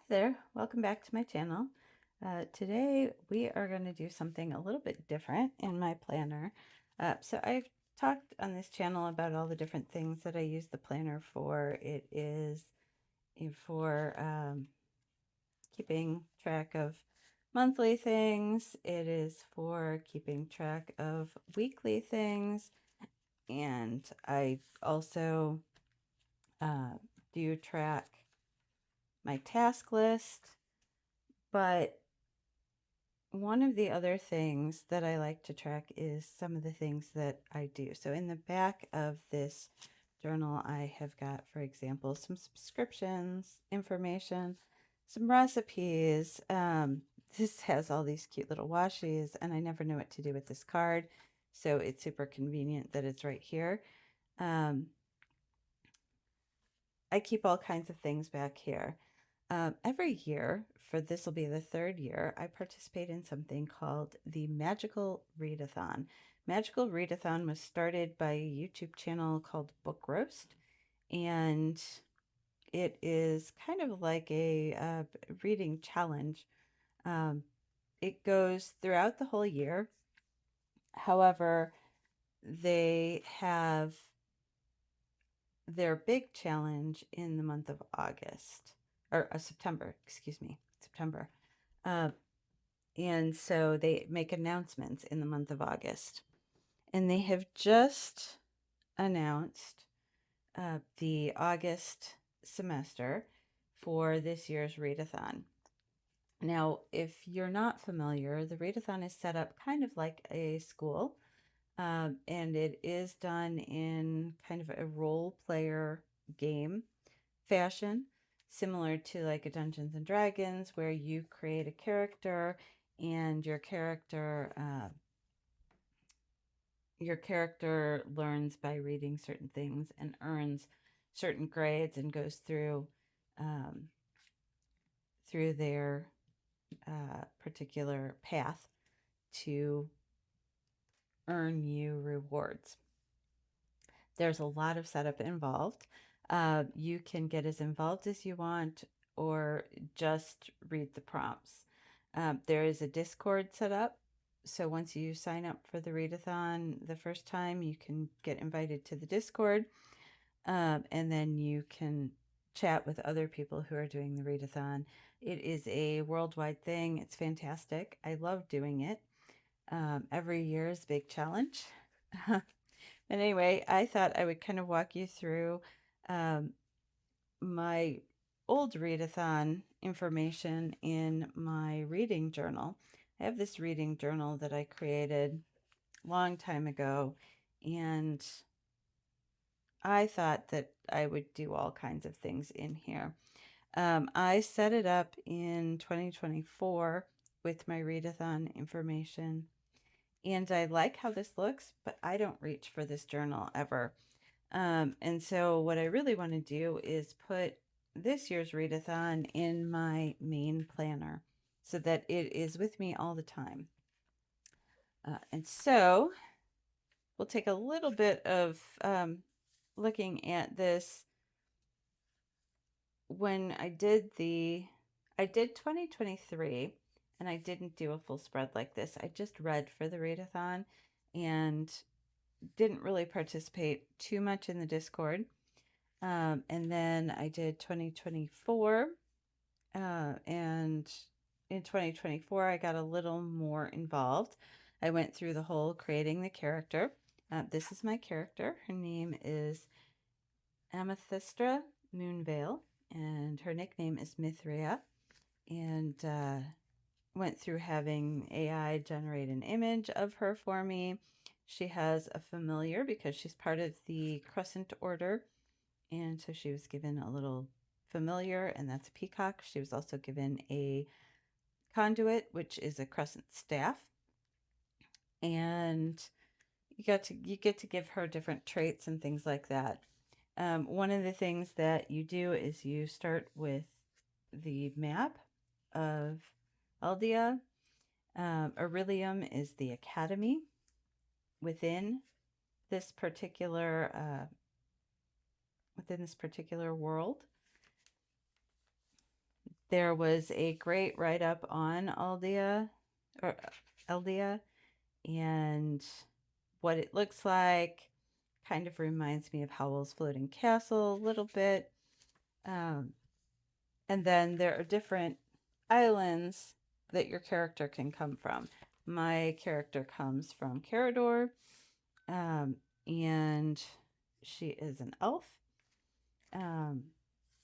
there, welcome back to my channel. Today we are going to do something a little bit different in my planner. So I've talked on this channel about all the different things that I use the planner for. It is for keeping track of monthly things. It is for keeping track of weekly things. And I also do track my task list. But one of the other things that I like to track is some of the things that I do. So in the back of this journal, I have got, for example, some subscriptions, information, some recipes. This has all these cute little washies, and I never know what to do with this card. So it's super convenient that it's right here. I keep all kinds of things back here. Every year, for this will be the third year, I participate in something called the Magical Readathon. Magical Readathon was started by a YouTube channel called Book Roast, and it is kind of like a reading challenge. Um, it goes throughout the whole year. However, they have their big challenge in the month of August, or September, excuse me, September. Uh, and so they make announcements in the month of August. And they have just announced the August semester for this year's readathon. Now, if you're not familiar, the readathon is set up kind of like a school. And it is done in kind of a role player game fashion, similar to like a Dungeons and Dragons, where you create a character and your character learns by reading certain things and earns certain grades and goes um, through their particular path to earn you rewards. There's a lot of setup involved. You can get as involved as you want or just read the prompts. There is a Discord set up. So once you sign up for the readathon the first time, you can get invited to the Discord. And then you can chat with other people who are doing the readathon. It is a worldwide thing. It's fantastic. I love doing it. Every year is a big challenge. And anyway, I thought I would kind of walk you through um, my old readathon information in my reading journal. I have this reading journal that I created a long time ago, and I thought that I would do all kinds of things in here. I set it up in 2024 with my readathon information, and I like how this looks, but I don't reach for this journal ever. And so what I really want to do is put this year's readathon in my main planner so that it is with me all the time. And so we'll take a little bit of looking at this. When I did 2023, and I didn't do a full spread like this. I just read for the readathon and didn't really participate too much in the Discord. And then I did 2024. And in 2024, I got a little more involved. I went through the whole creating the character. This is my character. Her name is Amethystra Moonveil, and her nickname is Mithria. And went through having AI generate an image of her for me. She has a familiar because she's part of the Crescent Order. And so she was given a little familiar, and that's a peacock. She was also given a conduit, which is a crescent staff. And you get to give her different traits and things like that. One of the things that you do is you start with the map of Aldea. Aurelium is the academy within this particular world. there was a great write-up on Aldea or Eldea and what it looks like. Kind of reminds me of Howl's Floating Castle a little bit. And then there are different islands that your character can come from. My character comes from Carador, and she is an elf. Um,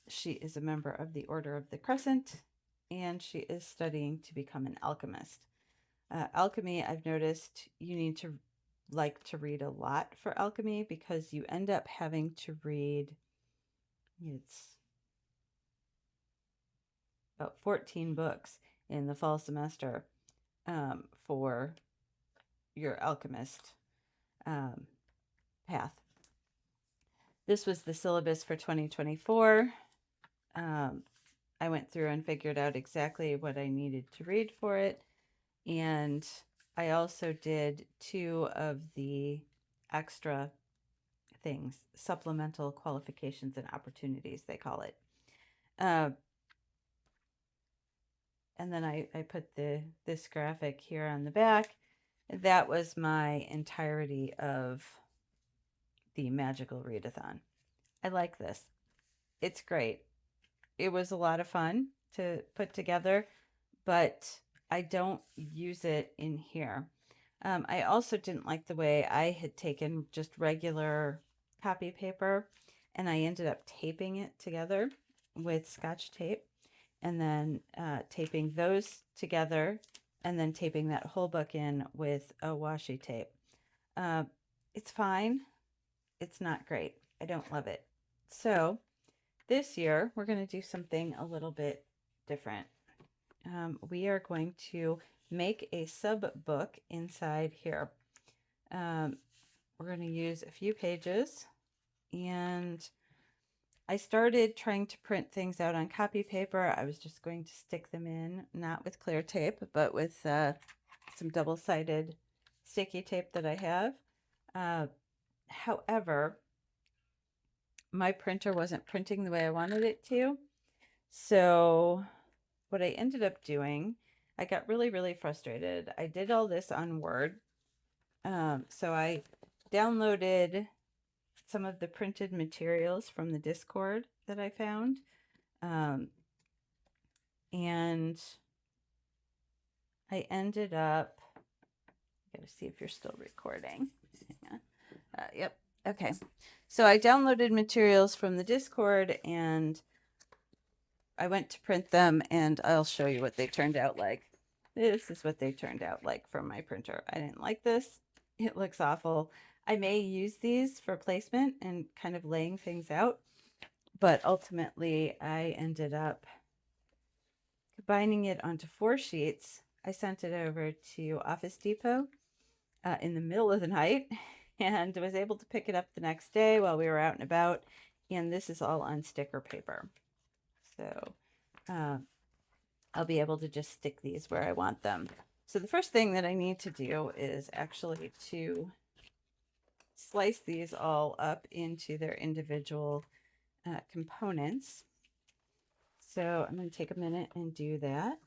she is a member of the Order of the Crescent, and she is studying to become an alchemist. Alchemy, I've noticed you need to like to read a lot for alchemy because you end up having to read, it's about 14 books in the fall semester for your alchemist path. This was the syllabus for 2024. I went through and figured out exactly what I needed to read for it. And I also did 2 of the extra things, supplemental qualifications and opportunities, they call it. And then I put this graphic here on the back. That was my entirety of the Magical Readathon. I like this. It's great. It was a lot of fun to put together, but I don't use it in here. I also didn't like the way I had taken just regular copy paper and I ended up taping it together with Scotch tape and then taping those together and then taping that whole book in with a washi tape. It's fine. It's not great. I don't love it. So this year we're going to do something a little bit different. We are going to make a sub book inside here. We're going to use a few pages, and I started trying to print things out on copy paper. I was just going to stick them in, not with clear tape, but with some double-sided sticky tape that I have. However, my printer wasn't printing the way I wanted it to. So what I ended up doing, I got really, really frustrated. I did all this on Word. So I downloaded some of the printed materials from the Discord that I found. And I ended up, I gotta see if you're still recording. Hang on. Yep. Okay. So I downloaded materials from the Discord and I went to print them, and I'll show you what they turned out like. This is what they turned out like from my printer. I didn't like this. It looks awful. I may use these for placement and kind of laying things out, but ultimately I ended up combining it onto 4 sheets. I sent it over to Office Depot in the middle of the night and was able to pick it up the next day while we were out and about. And this is all on sticker paper. So I'll be able to just stick these where I want them. So the first thing that I need to do is actually to slice these all up into their individual components. So I'm going to take a minute and do that.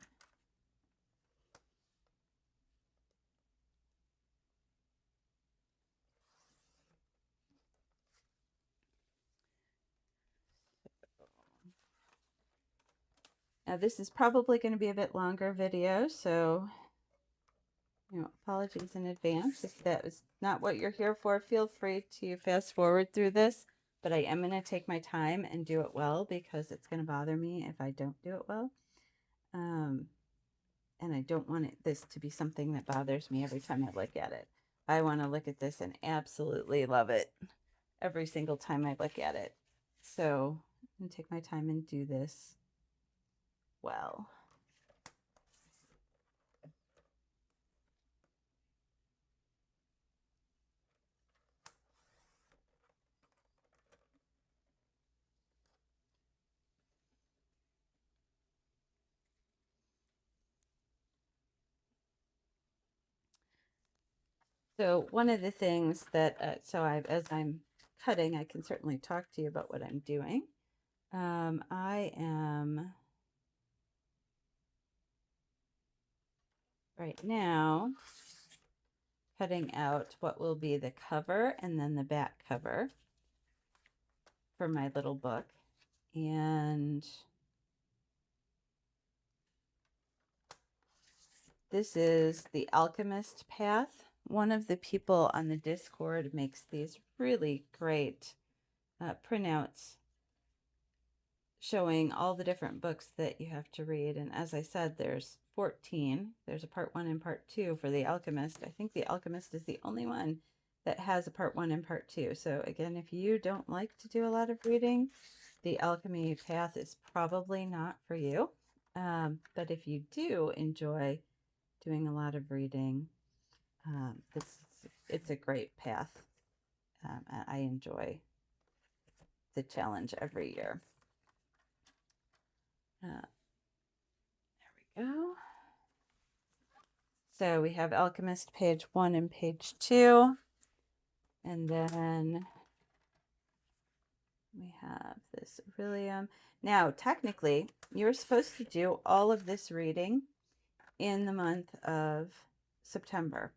Now this is probably going to be a bit longer video, so apologies in advance. If that is not what you're here for, feel free to fast forward through this, but I am going to take my time and do it well because it's going to bother me if I don't do it well. And I don't want this to be something that bothers me every time I look at it. I want to look at this and absolutely love it every single time I look at it. So I'm going to take my time and do this well. So one of the things that, as I'm cutting, I can certainly talk to you about what I'm doing. I am right now cutting out what will be the cover and then the back cover for my little book. And this is the Alchemist Path. One of the people on the Discord makes these really great printouts showing all the different books that you have to read. And as I said, there's 14. There's a part 1 and part 2 for The Alchemist. I think The Alchemist is the only one that has a part 1 and part 2. So again, if you don't like to do a lot of reading, The Alchemy Path is probably not for you. But if you do enjoy doing a lot of reading, it's a great path. I enjoy the challenge every year. There we go. So we have Alchemist page 1 and page 2. And then we have this William. Now, technically, you're supposed to do all of this reading in the month of September.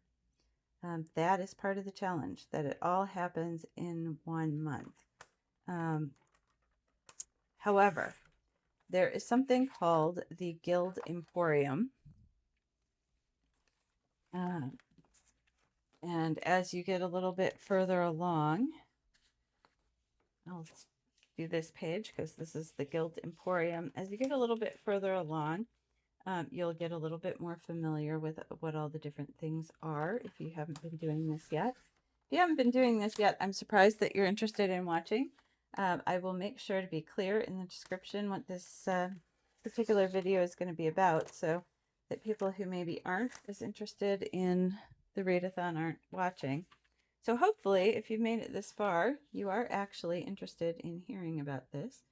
That is part of the challenge, that it all happens in 1 month. However, there is something called the Guild Emporium. And as you get a little bit further along, I'll do this page because this is the Guild Emporium. As you get a little bit further along, you'll get a little bit more familiar with what all the different things are if you haven't been doing this yet. If you haven't been doing this yet, I'm surprised that you're interested in watching. I will make sure to be clear in the description what this particular video is going to be about, so that people who maybe aren't as interested in the readathon aren't watching. So hopefully, if you've made it this far, you are actually interested in hearing about this.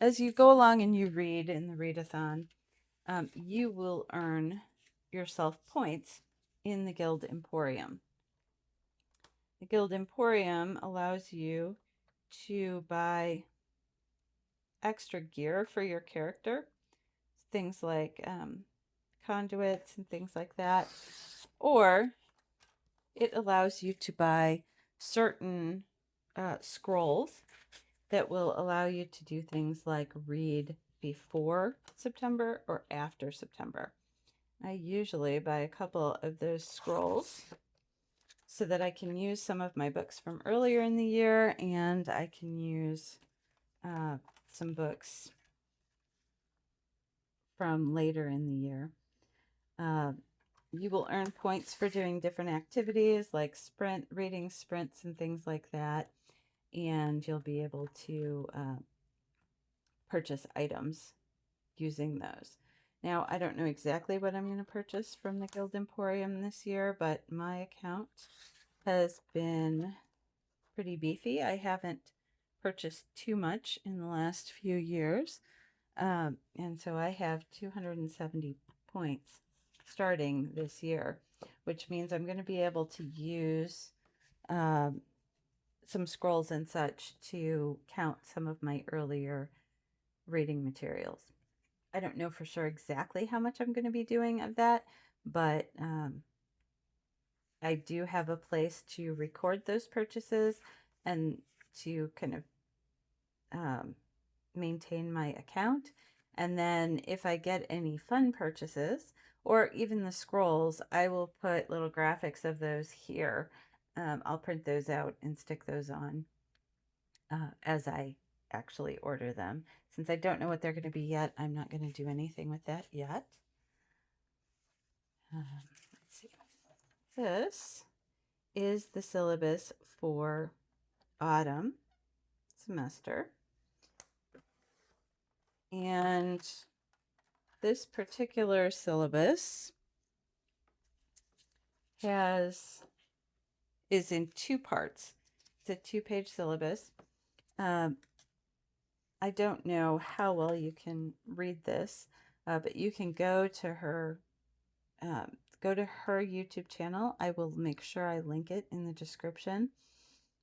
As you go along and you read in the readathon, you will earn yourself points in the Guild Emporium. The Guild Emporium allows you to buy extra gear for your character, things like conduits and things like that, or it allows you to buy certain scrolls that will allow you to do things like read before September or after September. I usually buy a couple of those scrolls so that I can use some of my books from earlier in the year, and I can use some books from later in the year. You will earn points for doing different activities like reading sprints and things like that, and you'll be able to purchase items using those. Now, I don't know exactly what I'm going to purchase from the Guild Emporium this year, but my account has been pretty beefy. I haven't purchased too much in the last few years, and so I have 270 points starting this year, which means I'm going to be able to use some scrolls and such to count some of my earlier reading materials. I don't know for sure exactly how much I'm going to be doing of that, but I do have a place to record those purchases and to kind of maintain my account. And then if I get any fun purchases or even the scrolls, I will put little graphics of those here. I'll print those out and stick those on as I actually order them. Since I don't know what they're going to be yet, I'm not going to do anything with that yet. Let's see. This is the syllabus for autumn semester. And this particular syllabus is in 2 parts. It's a 2-page syllabus. I don't know how well you can read this, but you can go to her YouTube channel. I will make sure I link it in the description.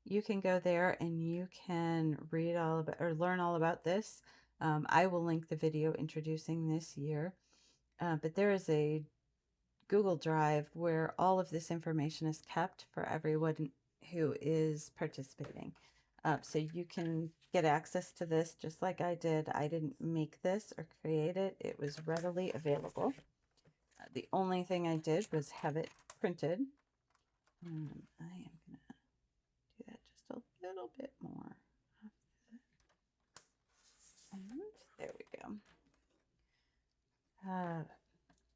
You can go there and you can read all about or learn all about this I will link the video introducing this year, but there is a Google Drive where all of this information is kept for everyone who is participating. So you can get access to this just like I did. I didn't make this or create it. It was readily available. The only thing I did was have it printed. I am going to do that just a little bit more. And there we go.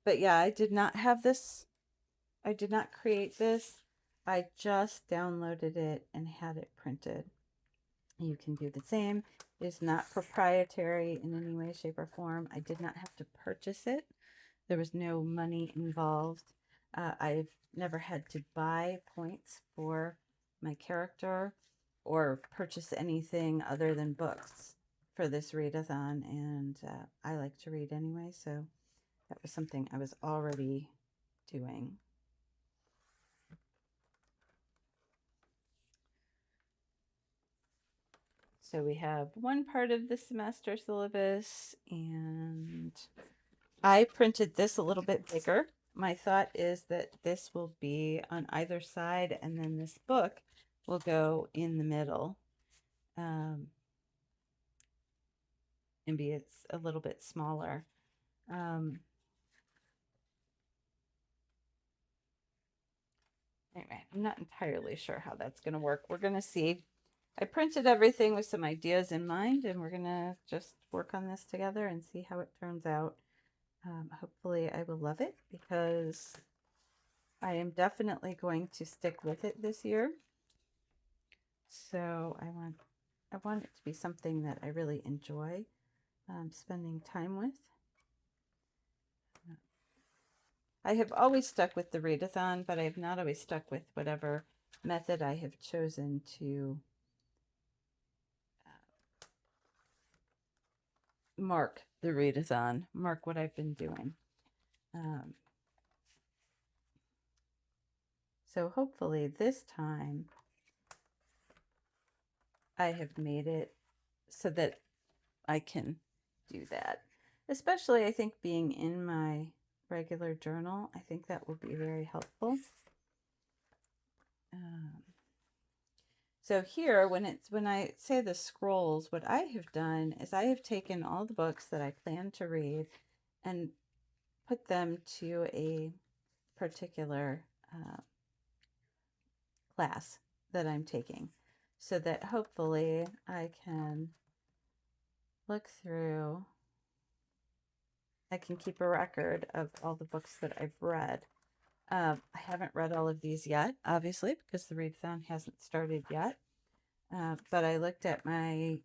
But yeah, I did not have this. I did not create this. I just downloaded it and had it printed. You can do the same. It's not proprietary in any way, shape, or form. I did not have to purchase it. There was no money involved. I've never had to buy points for my character or purchase anything other than books for this readathon, and I like to read anyway, so that was something I was already doing. So we have one part of the semester syllabus, and I printed this a little bit bigger. My thought is that this will be on either side, and then this book will go in the middle, and be it's a little bit smaller. Anyway, I'm not entirely sure how that's going to work. We're going to see. I printed everything with some ideas in mind, and we're going to just work on this together and see how it turns out. Hopefully I will love it, because I am definitely going to stick with it this year. So I want it to be something that I really enjoy spending time with. I have always stuck with the readathon, but I have not always stuck with whatever method I have chosen to mark the readathon, mark what I've been doing. So hopefully this time I have made it so that I can do that. Especially, I think, being in my regular journal, I think that will be very helpful. So here, when I say the scrolls, what I have done is I have taken all the books that I plan to read and put them to a particular class that I'm taking, so that hopefully I can look through. I can keep a record of all the books that I've read. I haven't read all of these yet, obviously, because the readathon hasn't started yet. But I looked at my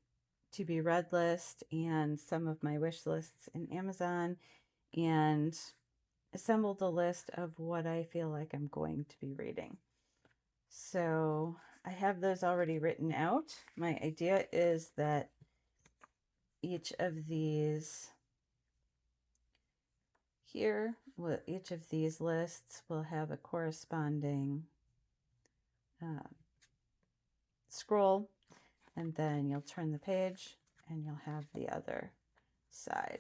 to be read list and some of my wish lists in Amazon and assembled a list of what I feel like I'm going to be reading. So I have those already written out. My idea is that each of these here, each of these lists will have a corresponding scroll, and then you'll turn the page and you'll have the other side.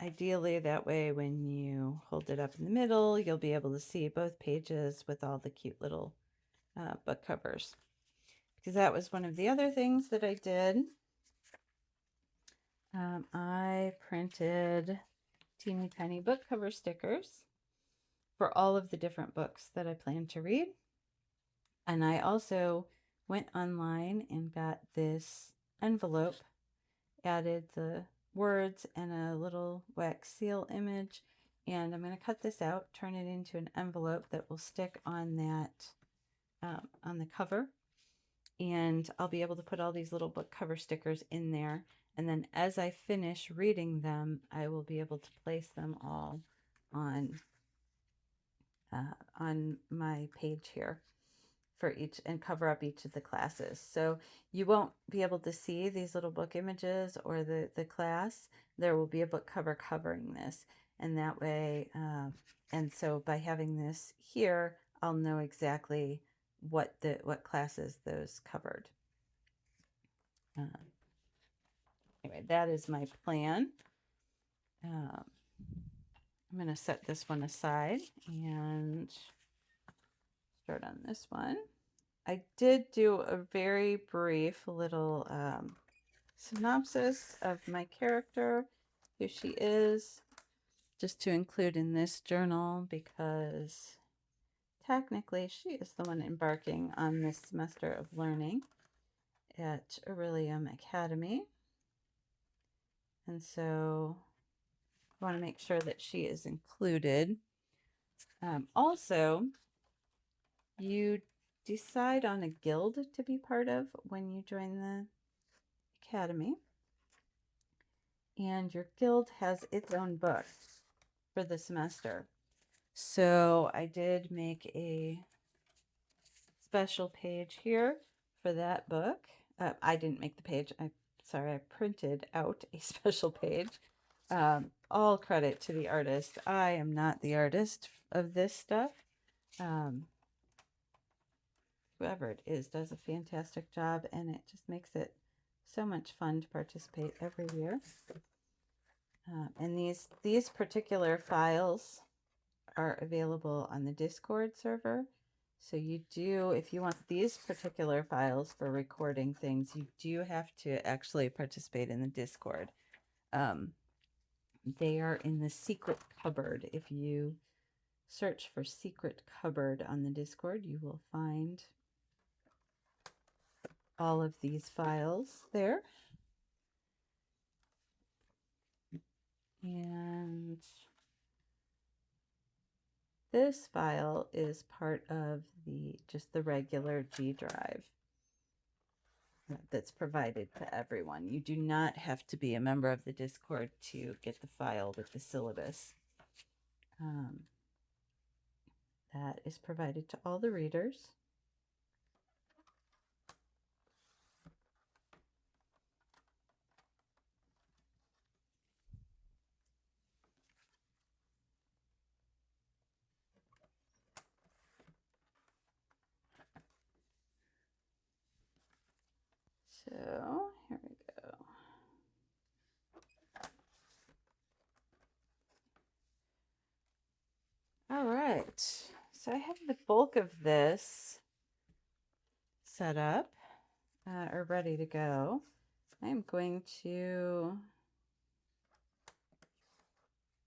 Ideally, that way when you hold it up in the middle, you'll be able to see both pages with all the cute little book covers. Because that was one of the other things that I did. I printed teeny tiny book cover stickers for all of the different books that I plan to read. And I also went online and got this envelope, added the words and a little wax seal image, and I'm going to cut this out, turn it into an envelope that will stick on that on the cover, and I'll be able to put all these little book cover stickers in there, and then as I finish reading them, I will be able to place them all on my page here for each, and cover up each of the classes. So you won't be able to see these little book images or the class. There will be a book cover covering this, and that way, and so by having this here, I'll know exactly what classes those covered. Anyway, that is my plan. I'm going to set this one aside and start on this one. I did do a very brief little synopsis of my character, who she is, just to include in this journal because technically she is the one embarking on this semester of learning at Aurelium Academy. And so I want to make sure that she is included. Also, you decide on a guild to be part of when you join the academy. And your guild has its own book for the semester. So I did make a special page here for that book. I didn't make the page. I printed out a special page. All credit to the artist. I am not the artist of this stuff. Whoever it is does a fantastic job, and it just makes it so much fun to participate every year. And these particular files are available on the Discord server. So you do, if you want these particular files for recording things, you do have to actually participate in the Discord. They are in the secret cupboard. If you search for secret cupboard on the Discord, you will find all of these files there. And this file is part of just the regular G drive that's provided to everyone. You do not have to be a member of the Discord to get the file with the syllabus. That is provided to all the readers. So here we go. All right. So I have the bulk of this set up or ready to go. I'm going to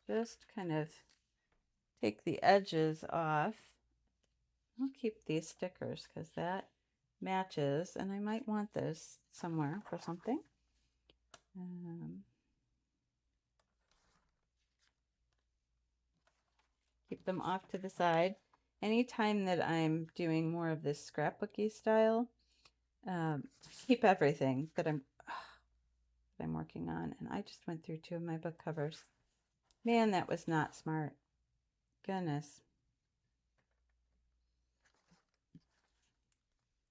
just kind of take the edges off. I'll keep these stickers because that matches, and I might want this somewhere for something. Keep them off to the side. Anytime that I'm doing more of this scrapbooky style, keep everything that I'm working on. And I just went through 2 of my book covers. Man, that was not smart. Goodness.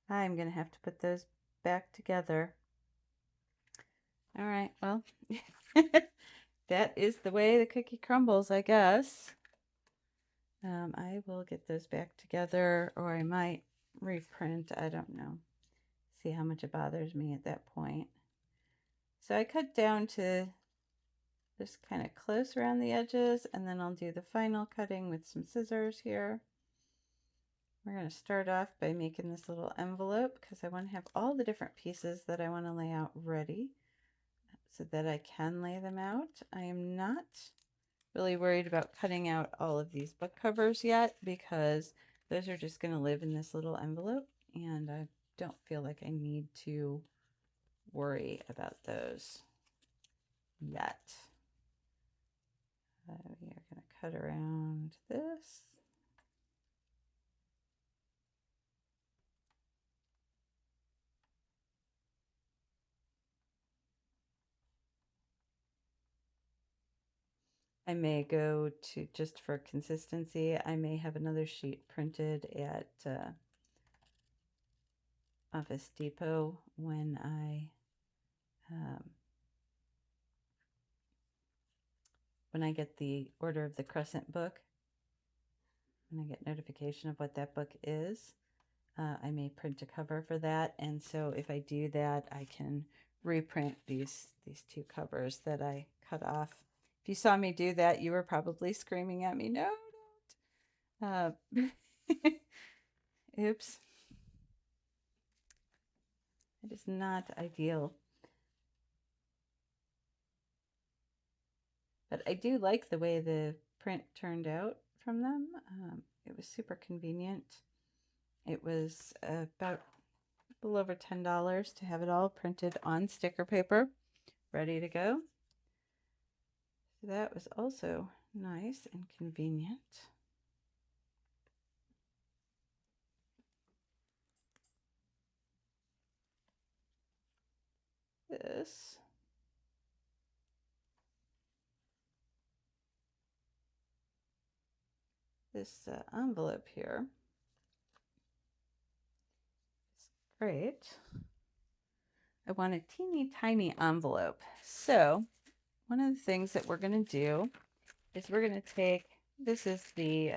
I'm going to have to put those back together. All right, well, that is the way the cookie crumbles, I guess. I will get those back together, or I might reprint. I don't know. See how much it bothers me at that point. So I cut down to just kind of close around the edges, and then I'll do the final cutting with some scissors here. We're going to start off by making this little envelope because I want to have all the different pieces that I want to lay out ready so that I can lay them out. I am not really worried about cutting out all of these book covers yet because those are just going to live in this little envelope, and I don't feel like I need to worry about those yet. We are going to cut around this. I may go to, just for consistency, I may have another sheet printed at Office Depot when I get the Order of the Crescent book. When I get notification of what that book is, I may print a cover for that. And so if I do that, I can reprint these two covers that I cut off. If you saw me do that, you were probably screaming at me, no, don't. Oops. It is not ideal. But I do like the way the print turned out from them. It was super convenient. It was about a little over $10 to have it all printed on sticker paper, ready to go. So that was also nice and convenient. This envelope here is great. I want a teeny tiny envelope. So one of the things that we're going to do is we're going to take, this is the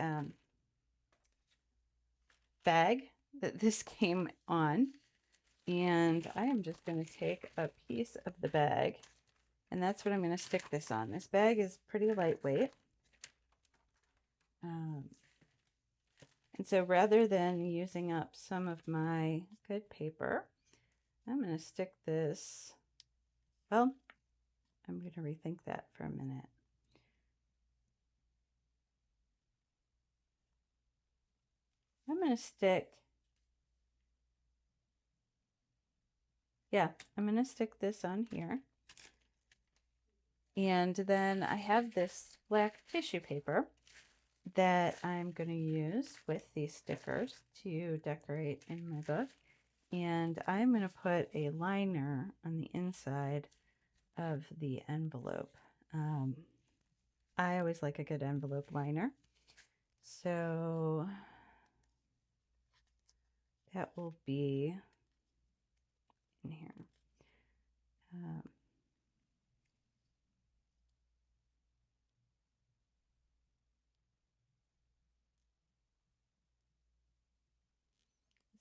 bag that this came on, and I am just going to take a piece of the bag, and that's what I'm going to stick this on. This bag is pretty lightweight. And so rather than using up some of my good paper, I'm going to stick this, well, I'm going to rethink that for a minute. I'm going to stick, I'm going to stick this on here. And then I have this black tissue paper that I'm going to use with these stickers to decorate in my book. And I'm going to put a liner on the inside of the envelope. I always like a good envelope liner. So that will be in here.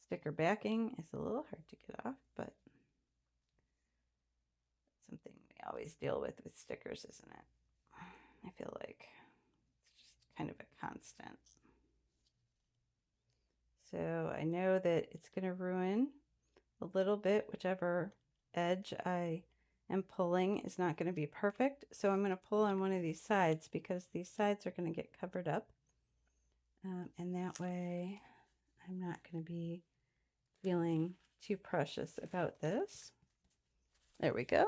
Sticker backing is a little hard to get off, but something we always deal with stickers, isn't it? I feel like it's just kind of a constant. So I know that it's going to ruin a little bit, whichever edge I am pulling is not going to be perfect. So I'm going to pull on one of these sides because these sides are going to get covered up. And that way I'm not going to be feeling too precious about this. There we go.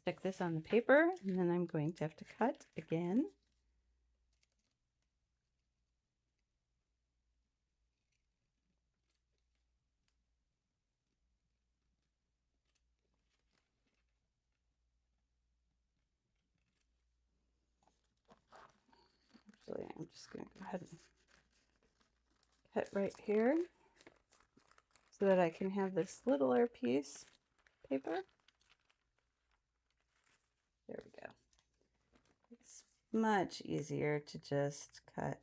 Stick this on the paper, and then I'm going to have to cut again. Actually, I'm just going to go ahead and cut right here so that I can have this littler piece paper. There we go. It's much easier to just cut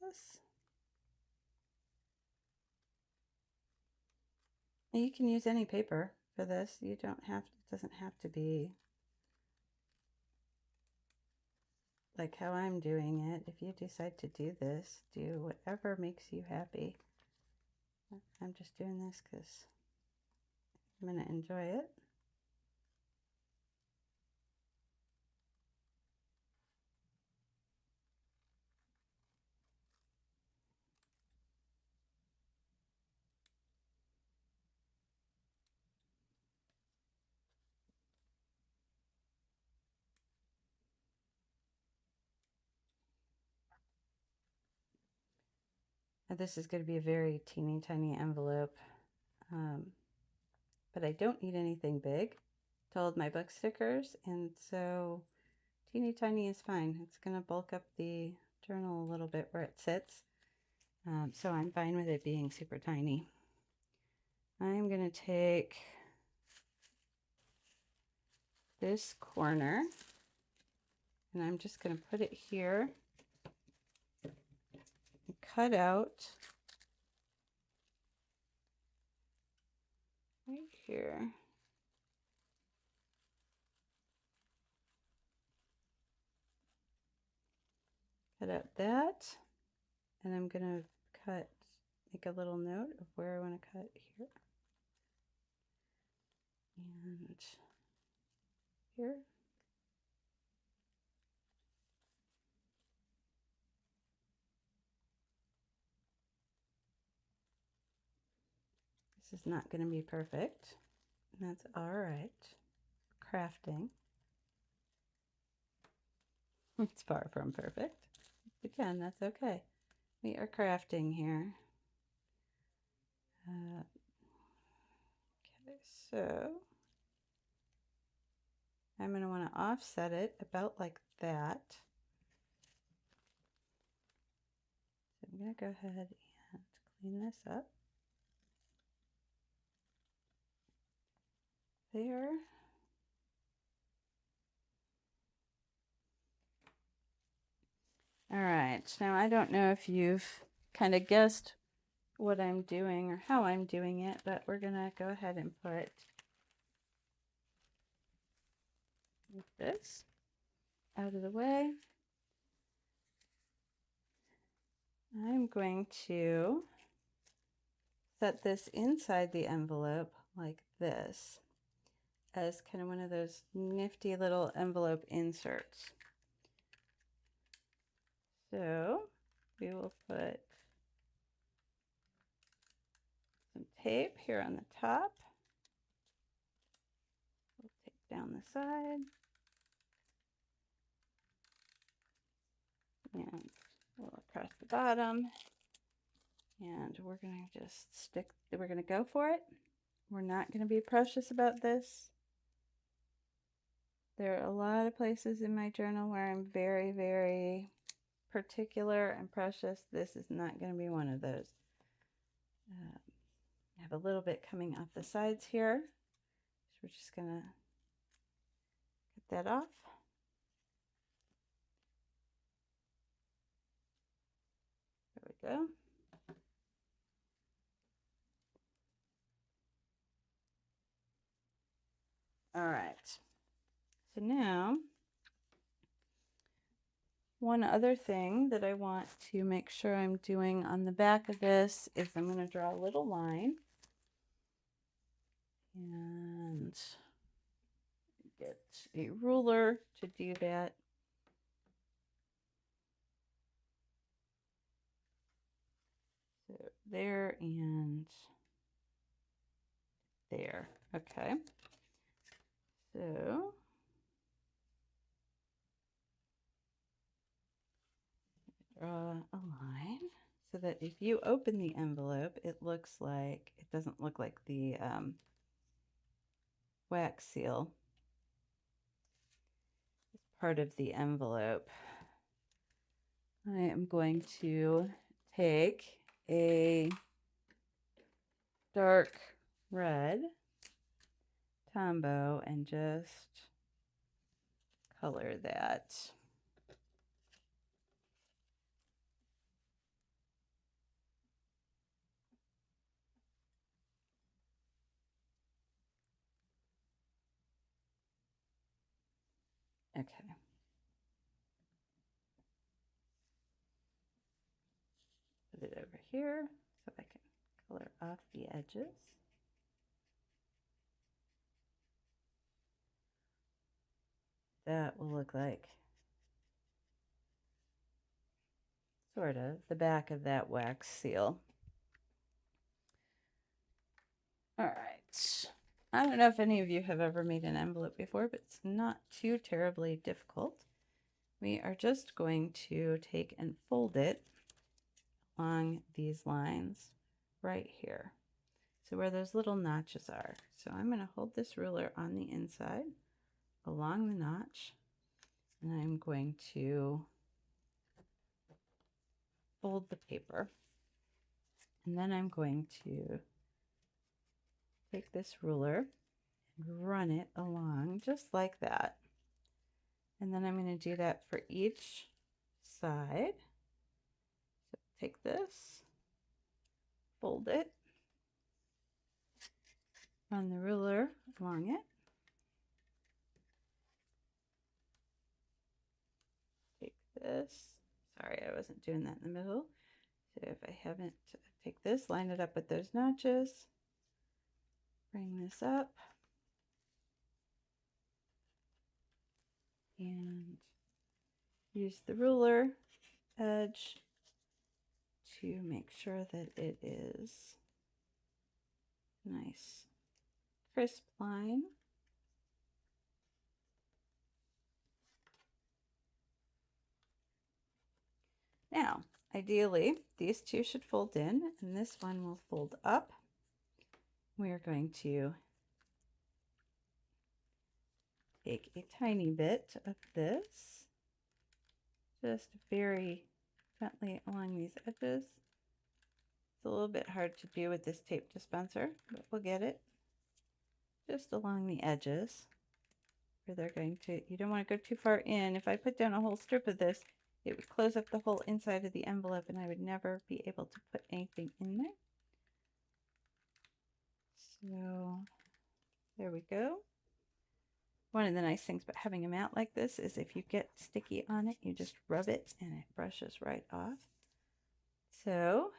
this. And you can use any paper for this. You don't have, it doesn't have to be like how I'm doing it. If you decide to do this, do whatever makes you happy. I'm just doing this because I'm going to enjoy it. Now this is going to be a very teeny tiny envelope, but I don't need anything big to hold my book stickers, and so teeny tiny is fine. It's going to bulk up the journal a little bit where it sits, so I'm fine with it being super tiny. I'm going to take this corner and I'm just going to put it here and cut out right here cut out that, and I'm going to make a little note of where I want to cut here and here. This is not going to be perfect, and that's all right. Crafting. It's far from perfect. Again, that's okay. We are crafting here. Okay, so I'm going to want to offset it about like that. So I'm going to go ahead and clean this up. There. All right, now I don't know if you've kind of guessed what I'm doing or how I'm doing it, but we're gonna go ahead and put this out of the way. I'm going to set this inside the envelope like this as kind of one of those nifty little envelope inserts. So we will put some tape here on the top. We'll take down the side. And we'll across the bottom. And we're going to just we're going to go for it. We're not going to be precious about this. There are a lot of places in my journal where I'm very, very particular and precious. This is not going to be one of those. I have a little bit coming off the sides here. So we're just going to cut that off. There we go. All right. So now, one other thing that I want to make sure I'm doing on the back of this is I'm going to draw a little line and get a ruler to do that. So there and there. Okay. So draw a line so that if you open the envelope, it doesn't look like the wax seal is part of the envelope. I am going to take a dark red Tombow and just color that. Okay. Put it over here so I can color off the edges. That will look like sort of the back of that wax seal. All right. I don't know if any of you have ever made an envelope before, but it's not too terribly difficult. We are just going to take and fold it along these lines right here. So where those little notches are. So I'm going to hold this ruler on the inside along the notch, and I'm going to fold the paper. And then I'm going to take this ruler and run it along just like that. And then I'm going to do that for each side. So take this, fold it, run the ruler along it, take this, Sorry, I wasn't doing that in the middle. So if I haven't, take this, line it up with those notches, bring this up, and use the ruler edge to make sure that it is nice, crisp line. Now, ideally, these two should fold in, and this one will fold up. We are going to take a tiny bit of this, just very gently along these edges. It's a little bit hard to do with this tape dispenser, but we'll get it. Just along the edges where they're going to, you don't want to go too far in. If I put down a whole strip of this, it would close up the whole inside of the envelope and I would never be able to put anything in there. So there we go. One of the nice things about having a mat like this is if you get sticky on it, you just rub it and it brushes right off. So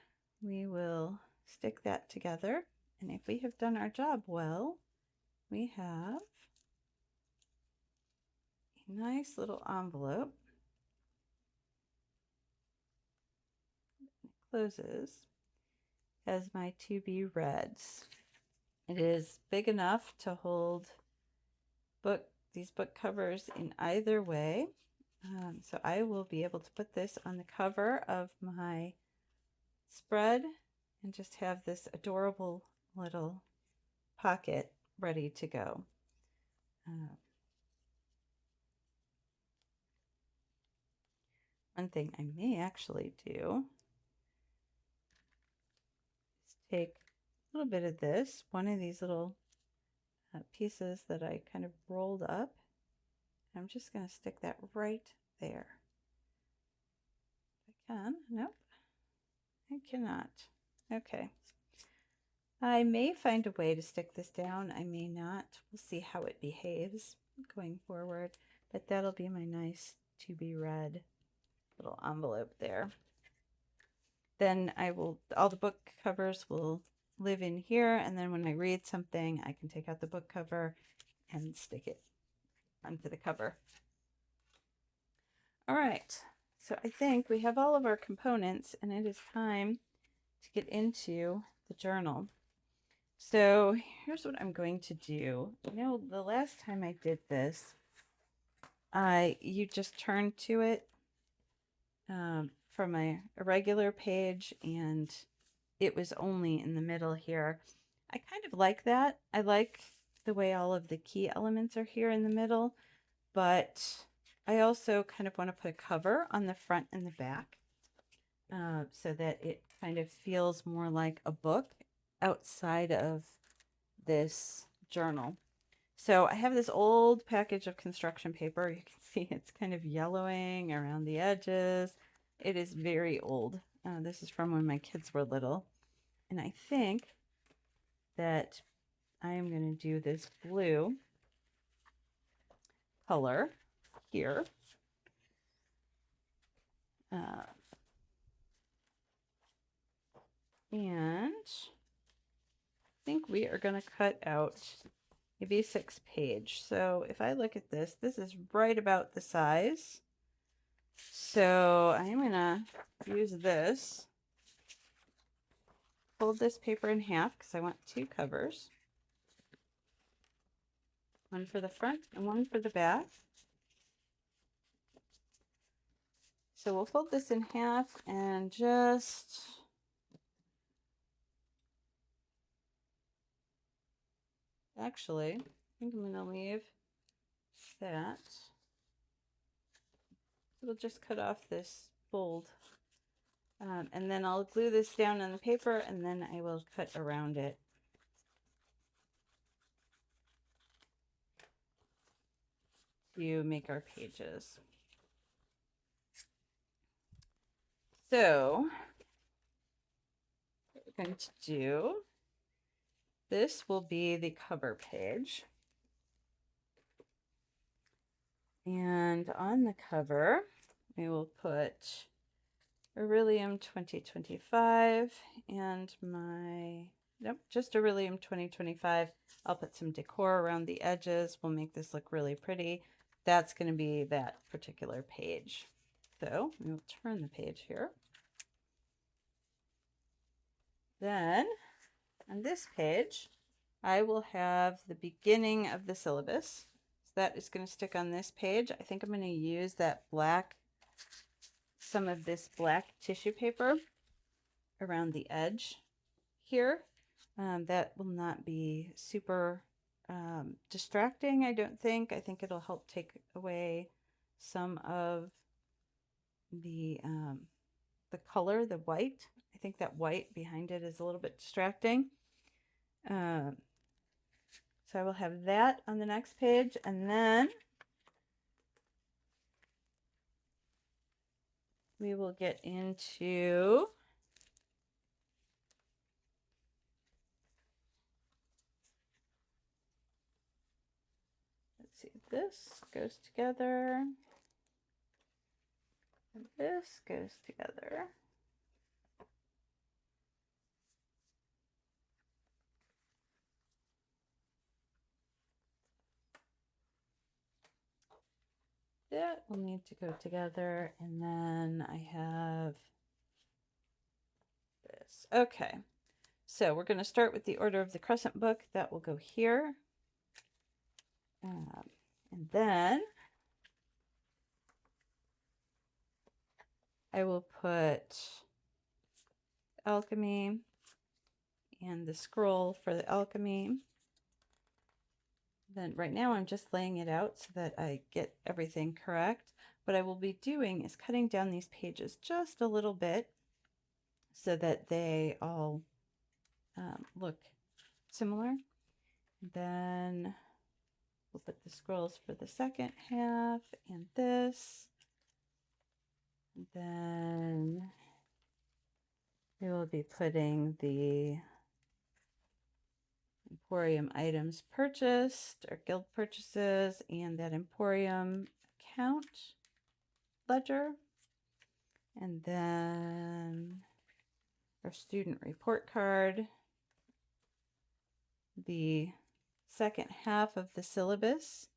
we will stick that together. And if we have done our job well, we have a nice little envelope. It closes as my to be reads. It is big enough to hold these book covers in either way. So I will be able to put this on the cover of my spread and just have this adorable little pocket ready to go. One thing I may actually do is take a little bit of this, one of these little pieces that I kind of rolled up. I'm just going to stick that right there. I can. Nope. I cannot. Okay. I may find a way to stick this down. I may not. We'll see how it behaves going forward. But that'll be my nice to be read little envelope there. Then all the book covers will live in here. And then when I read something, I can take out the book cover and stick it onto the cover. All right. So I think we have all of our components and it is time to get into the journal. So here's what I'm going to do. You know, the last time I did this, you just turned to it from a regular page and it was only in the middle here. I kind of like that. I like the way all of the key elements are here in the middle, but I also kind of want to put a cover on the front and the back so that it kind of feels more like a book outside of this journal. So I have this old package of construction paper. You can see it's kind of yellowing around the edges. It is very old. This is from when my kids were little. And I think that I am going to do this blue color here. And I think we are going to cut out a B6 page. So if I look at this, this is right about the size. So I'm going to use this, fold this paper in half because I want two covers. One for the front and one for the back. So we'll fold this in half and just actually, I think I'm going to leave that. We'll just cut off this fold. And then I'll glue this down on the paper and then I will cut around it. To make our pages. So what we're going to do, this will be the cover page. And on the cover, we will put Beryllium 2025 and my, nope, just Beryllium 2025. I'll put some decor around the edges. We'll make this look really pretty. That's going to be that particular page. So we'll turn the page here. Then on this page, I will have the beginning of the syllabus. So that is going to stick on this page. I think I'm going to use that black, some of this black tissue paper around the edge here. That will not be super distracting, I don't think. I think it'll help take away some of the color, the white. I think that white behind it is a little bit distracting. So I will have that on the next page, and then we will get into let's see, this goes together, and this goes together. That will need to go together, and then I have this. Okay, so we're going to start with the order of the crescent book. That will go here. And then I will put alchemy and the scroll for the alchemy. Then right now I'm just laying it out so that I get everything correct. What I will be doing is cutting down these pages just a little bit so that they all look similar. Then we'll put the scrolls for the second half and this. Then we will be putting the Emporium items purchased or guild purchases and that Emporium account ledger. And then our student report card, the second half of the syllabus,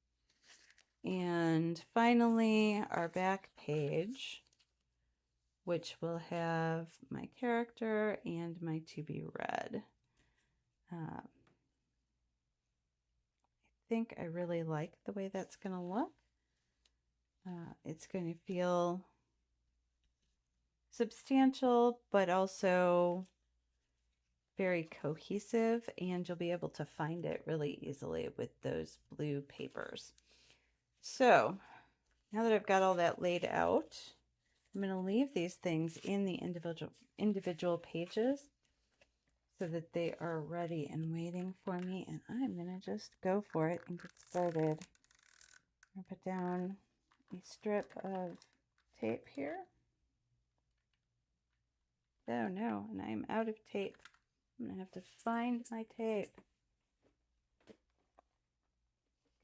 and finally our back page, which will have my character and my to be read. I think I really like the way that's going to look. It's going to feel substantial, but also very cohesive, and you'll be able to find it really easily with those blue papers. So now that I've got all that laid out, I'm going to leave these things in the individual pages so that they are ready and waiting for me, and I'm going to just go for it and get started. I'll put down a strip of tape here. Oh no, and I'm out of tape. I'm going to have to find my tape.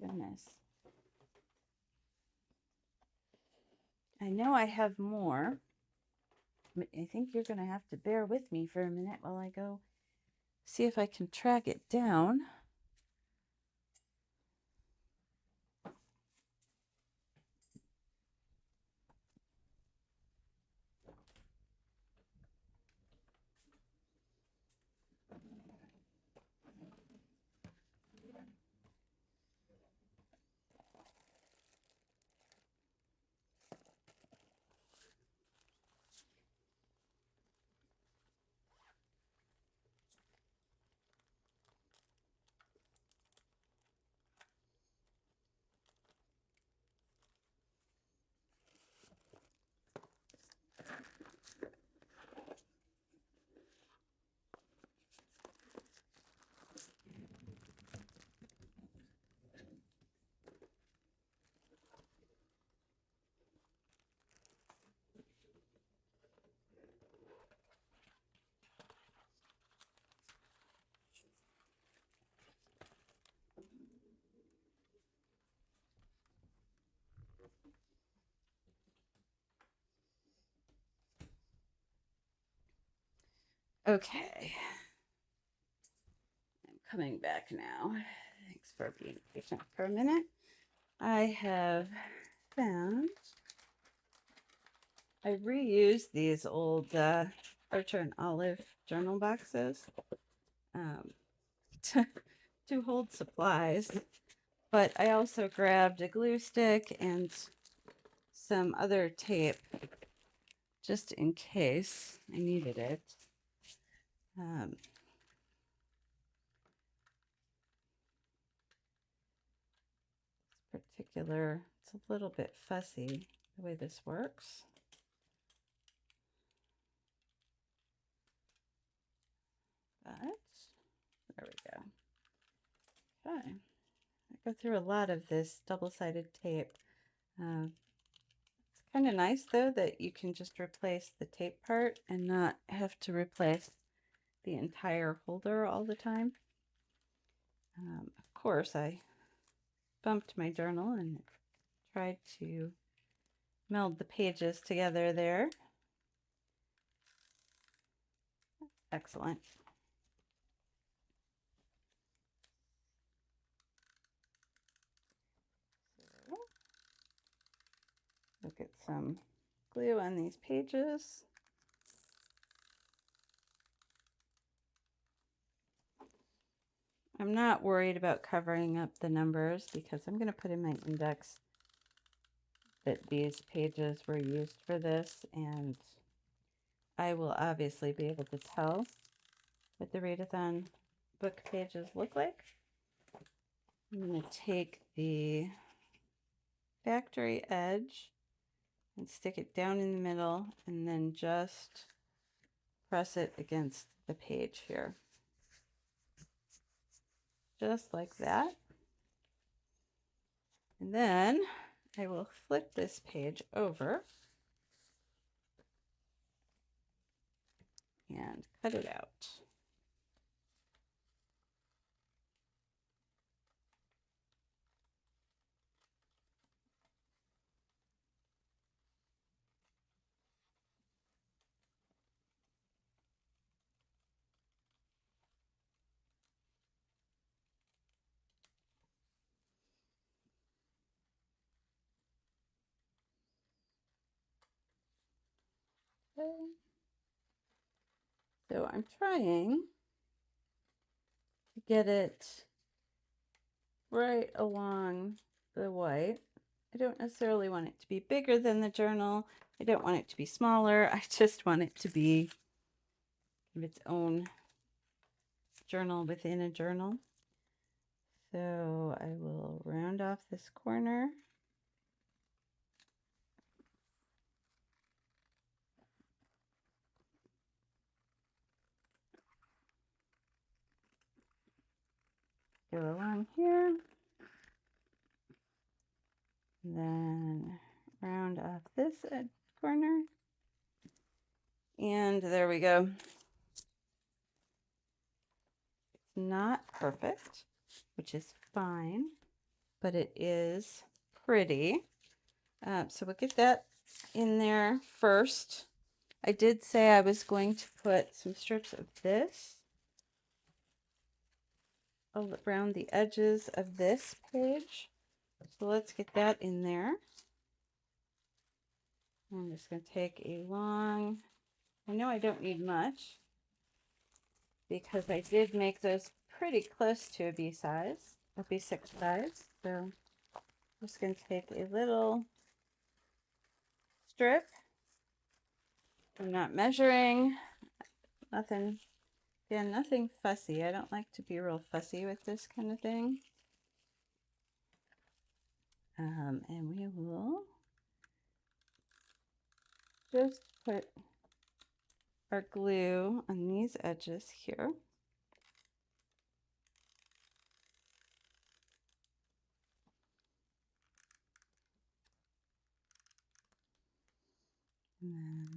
Goodness. I know I have more, but I think you're going to have to bear with me for a minute while I go see if I can track it down. Okay, I'm coming back now. Thanks for being patient for a minute. I have found I reused these old Archer and Olive journal boxes to, to hold supplies, but I also grabbed a glue stick and some other tape just in case I needed it. Particular, it's a little bit fussy the way this works. But there we go. Okay. I go through a lot of this double-sided tape. It's kind of nice though that you can just replace the tape part and not have to replace the entire holder all the time. Of course, I bumped my journal and tried to meld the pages together there. Excellent. So, look at some glue on these pages. I'm not worried about covering up the numbers because I'm going to put in my index that these pages were used for this, and I will obviously be able to tell what the readathon book pages look like. I'm going to take the factory edge and stick it down in the middle and then just press it against the page here. Just like that. And then I will flip this page over and cut it out. Okay. So I'm trying to get it right along the white. I don't necessarily want it to be bigger than the journal. I don't want it to be smaller. I just want it to be its own journal within a journal. So I will round off this corner. Go along here. And then round off this corner. And there we go. It's not perfect, which is fine, but it is pretty. So we'll get that in there first. I did say I was going to put some strips of this around the edges of this page. So let's get that in there. I'm just going to take a long, I know I don't need much because I did make those pretty close to a B size, a B6 size. So I'm just going to take a little strip. I'm not measuring, nothing, again, nothing fussy. I don't like to be real fussy with this kind of thing. And we will just put our glue on these edges here. And then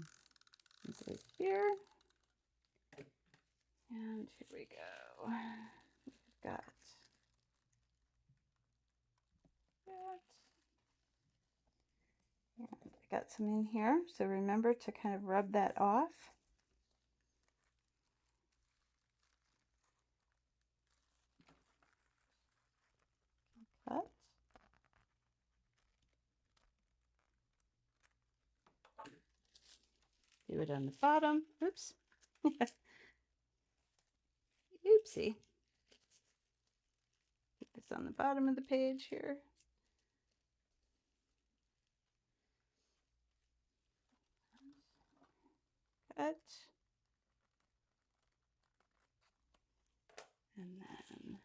this is here. And here we go. We've got that. And I got some in here. So remember to kind of rub that off. do it on the bottom. Oops. Oopsie. Put this on the bottom of the page here. Cut. And then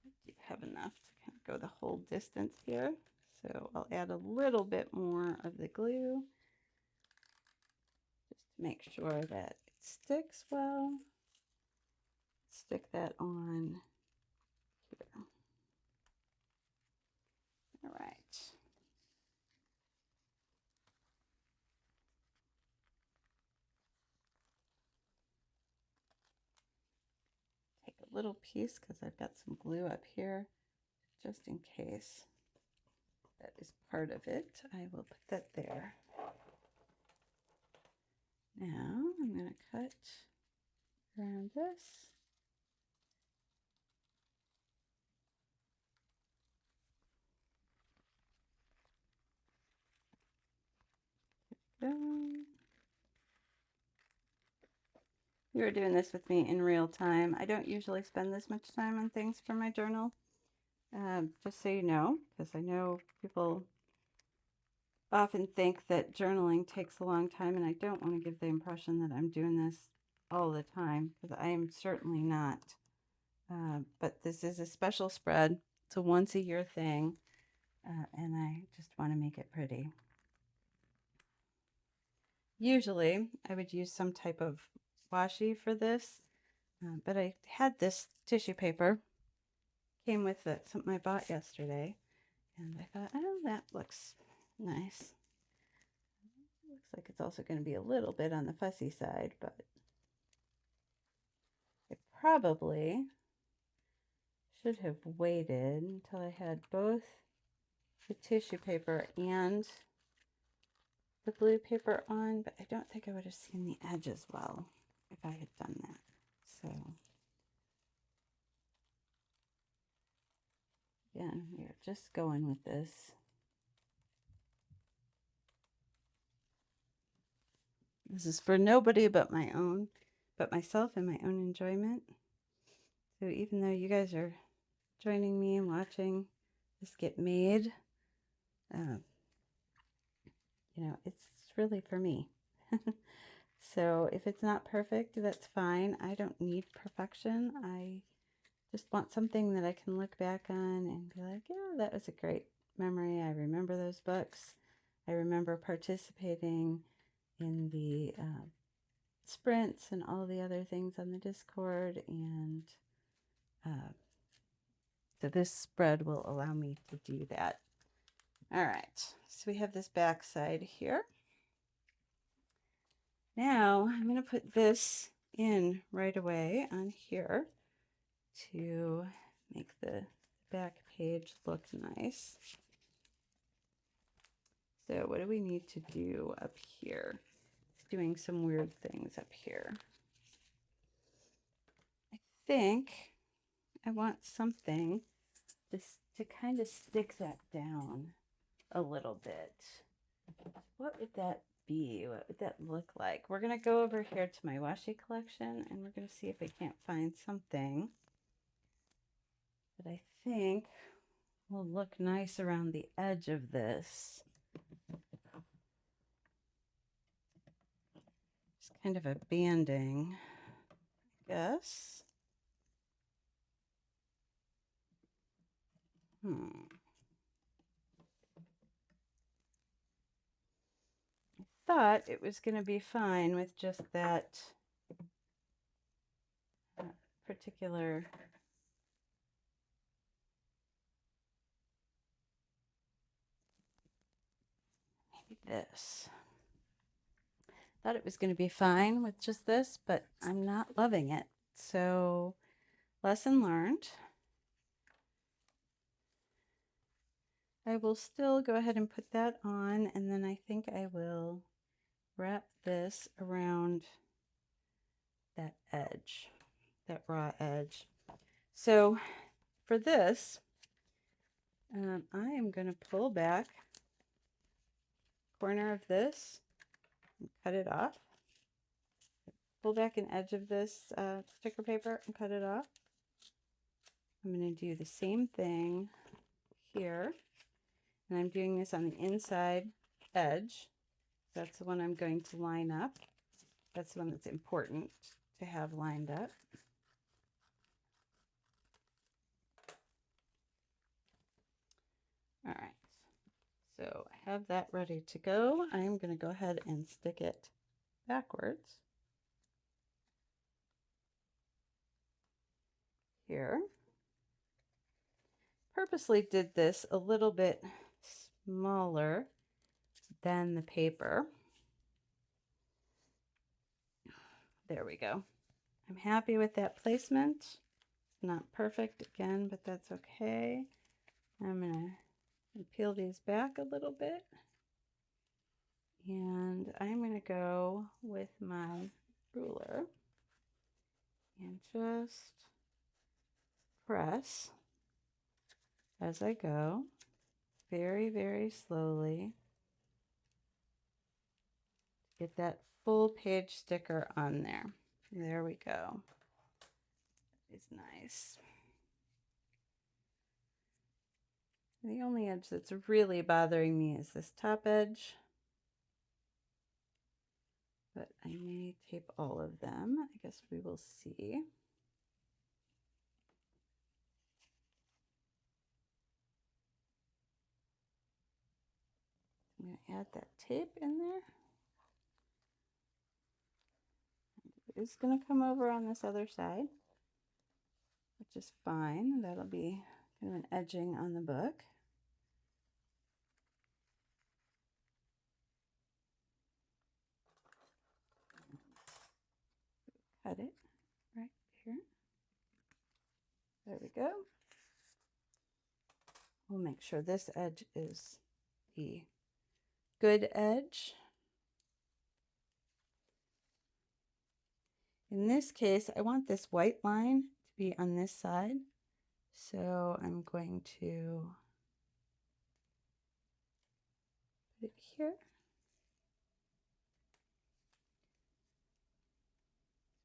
I do have enough to kind of go the whole distance here. So I'll add a little bit more of the glue just to make sure that it sticks well. Stick that on here. All right. Take a little piece because I've got some glue up here just in case that is part of it. I will put that there. Now I'm going to cut around this. You are doing this with me in real time. I don't usually spend this much time on things for my journal, just so you know, because I know people often think that journaling takes a long time, and I don't want to give the impression that I'm doing this all the time, because I am certainly not. But this is a special spread. It's a once-a-year thing, and I just want to make it pretty. Usually, I would use some type of washi for this, but I had this tissue paper, came with it, something I bought yesterday, and I thought, oh, that looks nice. Looks like it's also going to be a little bit on the fussy side, but I probably should have waited until I had both the tissue paper and the blue paper on, but I don't think I would have seen the edges well if I had done that. So again, we are just going with this. This is for nobody but myself and my own enjoyment. So even though you guys are joining me and watching this get made, you know, it's really for me. So if it's not perfect, that's fine. I don't need perfection. I just want something that I can look back on and be like, yeah, that was a great memory. I remember those books. I remember participating in the sprints and all the other things on the Discord, and so this spread will allow me to do that. All right, so we have this back side here. Now I'm going to put this in right away on here to make the back page look nice. So what do we need to do up here? It's doing some weird things up here. I think I want something to kind of stick that down a little bit. What would that be? What would that look like? We're going to go over here to my washi collection, and we're going to see if we can't find something that I think will look nice around the edge of this. It's kind of a banding, I guess. I thought it was going to be fine with just that particular maybe this. Thought it was going to be fine with just this, but I'm not loving it. So, lesson learned. I will still go ahead and put that on, and then I think I will wrap this around that edge, that raw edge. So for this, I am going to pull back corner of this and cut it off. Pull back an edge of this sticker paper and cut it off. I'm going to do the same thing here. And I'm doing this on the inside edge. That's the one I'm going to line up. That's the one that's important to have lined up. All right, so I have that ready to go. I'm going to go ahead and stick it backwards here. Purposely did this a little bit smaller than the paper. There we go. I'm happy with that placement. It's not perfect again, but that's okay. I'm going to peel these back a little bit. And I'm going to go with my ruler and just press as I go, very, very slowly. Get that full page sticker on there. There we go. It's nice. The only edge that's really bothering me is this top edge, but I may tape all of them. I guess we will see. I'm going to add that tape in there. It's going to come over on this other side, which is fine. That'll be kind of an edging on the book. Cut it right here. There we go. We'll make sure this edge is the good edge. In this case, I want this white line to be on this side. So I'm going to put it here.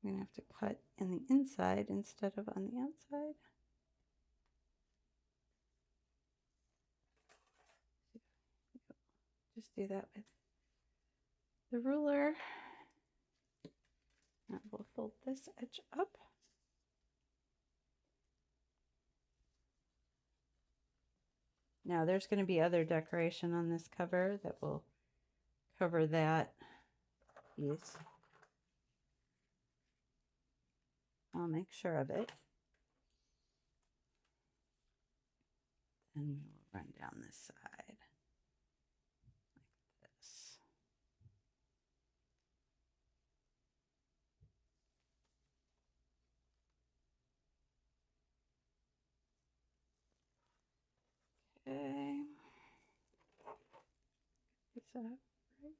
I'm going to have to cut in the inside instead of on the outside. Just do that with the ruler. Now we'll fold this edge up. Now there's going to be other decoration on this cover that will cover that piece. I'll make sure of it. And we will run down this side like this. Okay. Is that right?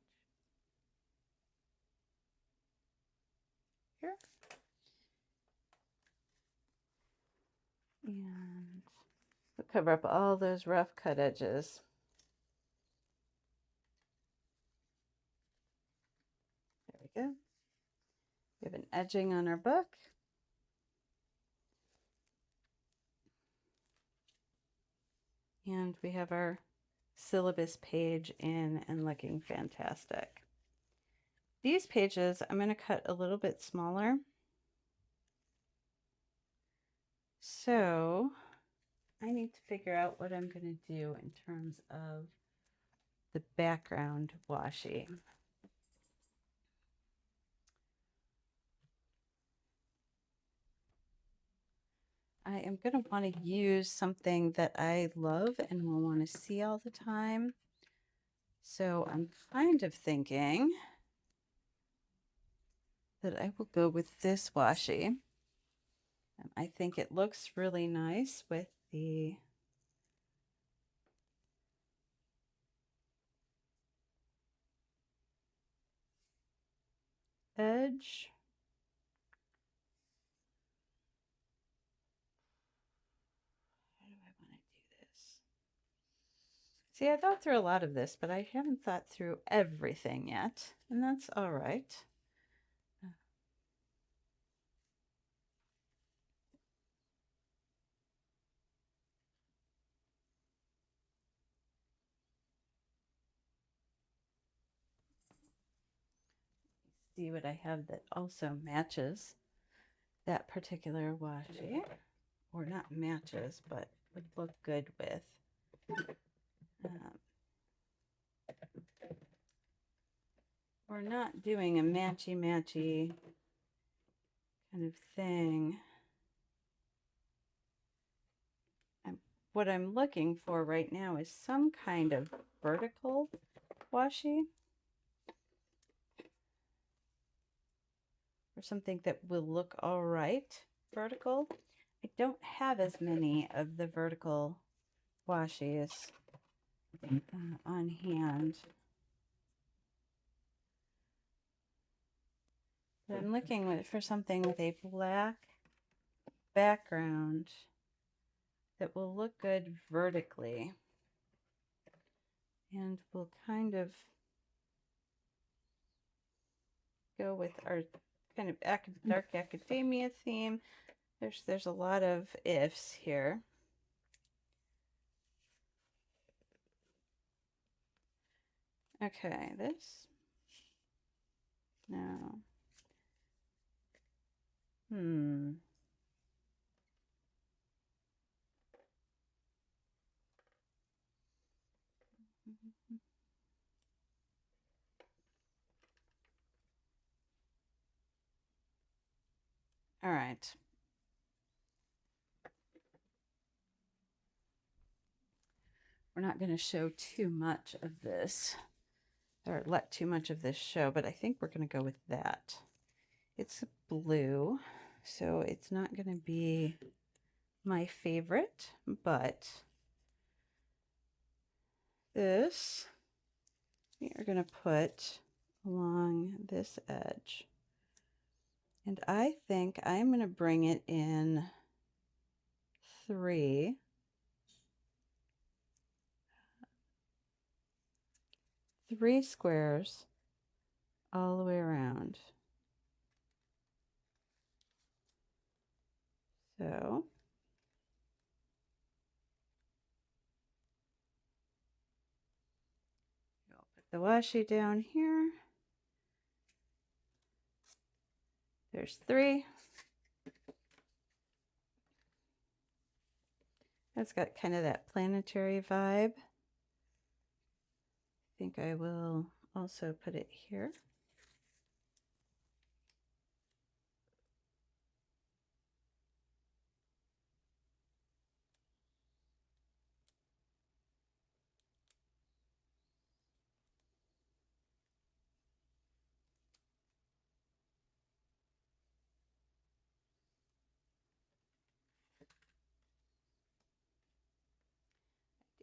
Here. And we'll cover up all those rough cut edges. There we go. We have an edging on our book. And we have our syllabus page in and looking fantastic. These pages I'm going to cut a little bit smaller. So I need to figure out what I'm going to do in terms of the background washi. I am going to want to use something that I love and will want to see all the time. So I'm kind of thinking that I will go with this washi. I think it looks really nice with the edge. How do I want to do this? See, I thought through a lot of this, but I haven't thought through everything yet, and that's all right. See what I have that also matches that particular washi, or not matches, but would look good with. We're not doing a matchy-matchy kind of thing. What I'm looking for right now is some kind of vertical washi, or something that will look all right vertical. I don't have as many of the vertical washes on hand. But I'm looking for something with a black background that will look good vertically and will kind of go with our kind of dark academia theme. There's a lot of ifs here. Okay, this. No. All right. We're not going to show too much of this, or let too much of this show, but I think we're going to go with that. It's blue, so it's not going to be my favorite, but this we are going to put along this edge. And I think I'm going to bring it in 3 squares all the way around. So I'll put the washi down here. There's 3. That's got kind of that planetary vibe. I think I will also put it here.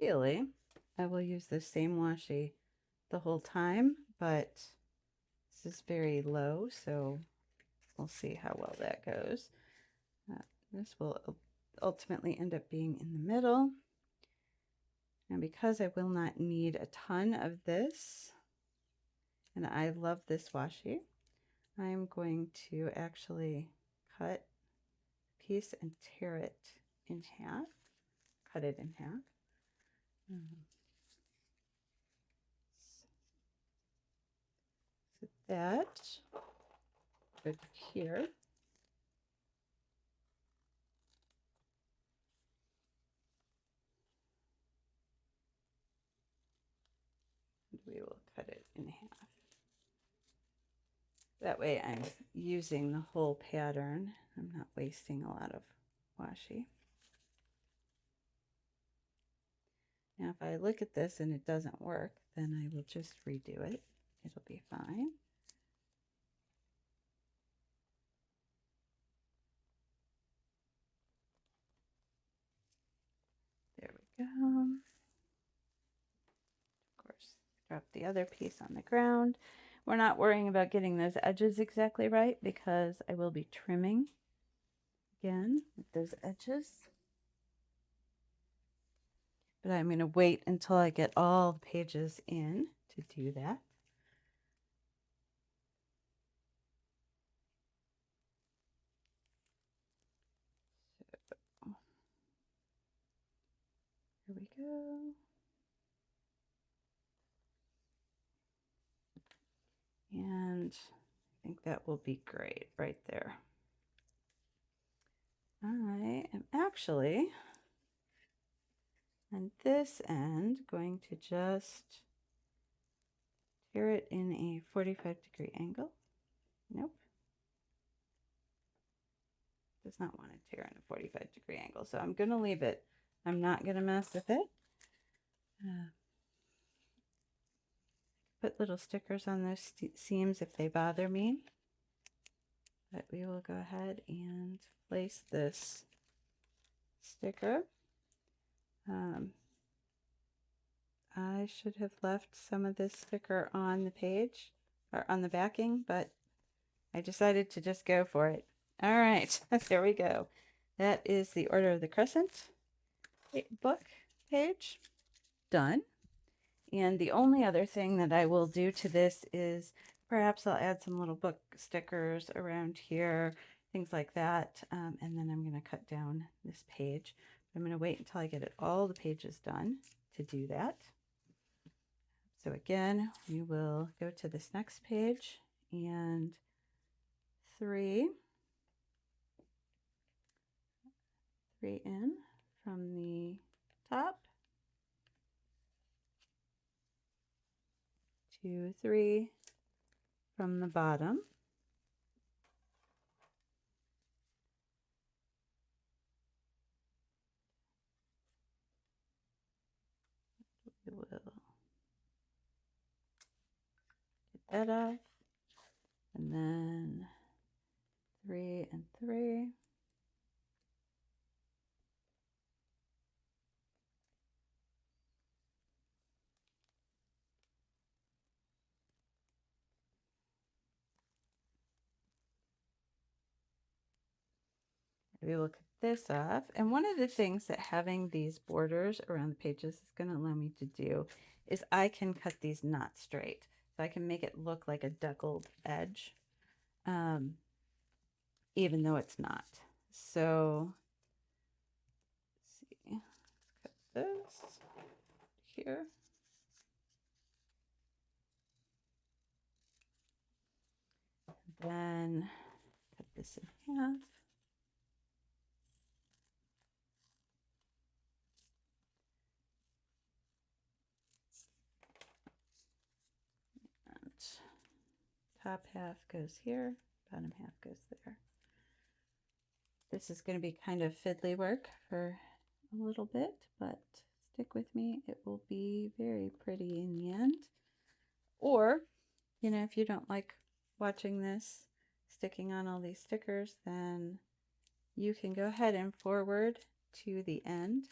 Ideally, I will use the same washi the whole time, but this is very low, so we'll see how well that goes. This will ultimately end up being in the middle. And because I will not need a ton of this, and I love this washi, I'm going to actually cut a piece and tear it in half. Cut it in half. So that goes here. We will cut it in half. That way I'm using the whole pattern. I'm not wasting a lot of washi. Now if I look at this and it doesn't work, then I will just redo it. It'll be fine. There we go. Of course, drop the other piece on the ground. We're not worrying about getting those edges exactly right because I will be trimming again with those edges. but I'm going to wait until I get all the pages in to do that. So, here we go. And I think that will be great right there. I am actually, on this end, going to just tear it in a 45-degree angle. Nope. Does not want to tear in a 45-degree angle, so I'm going to leave it. I'm not going to mess with it. Put little stickers on those seams if they bother me. But we will go ahead and place this sticker. I should have left some of this sticker on the page or on the backing, but I decided to just go for it. All right, there we go. That is the Order of the Crescent book page done. And the only other thing that I will do to this is perhaps I'll add some little book stickers around here, things like that. And then I'm going to cut down this page. I'm going to wait until I get all the pages done to do that. So again, we will go to this next page and 3 in from the top, 2, 3 from the bottom, we will get that off, and then 3 and 3. We will cut this off. And one of the things that having these borders around the pages is going to allow me to do is I can cut these not straight. So I can make it look like a deckled edge, even though it's not. So let's see, let's cut this here. Then cut this in half. And top half goes here, bottom half goes there. This is going to be kind of fiddly work for a little bit, but stick with me. It will be very pretty in the end. Or, you know, if you don't like watching this sticking on all these stickers, then you can go ahead and forward to the end.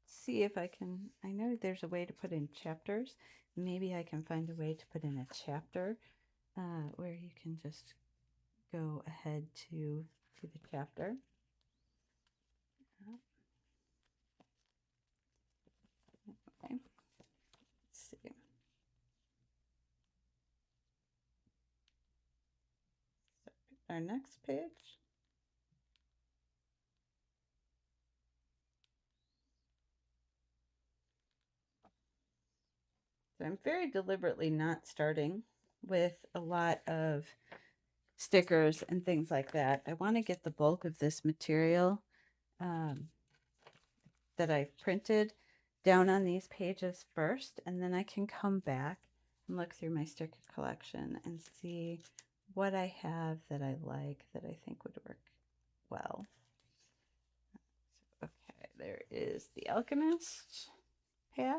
See if I can, I know there's a way to put in chapters. Maybe I can find a way to put in a chapter where you can just go ahead to the chapter. Okay. Let's see. So our next page. So I'm very deliberately not starting with a lot of stickers and things like that. I want to get the bulk of this material that I've printed down on these pages first, and then I can come back and look through my sticker collection and see what I have that I like that I think would work well. Okay, there is the Alchemist path,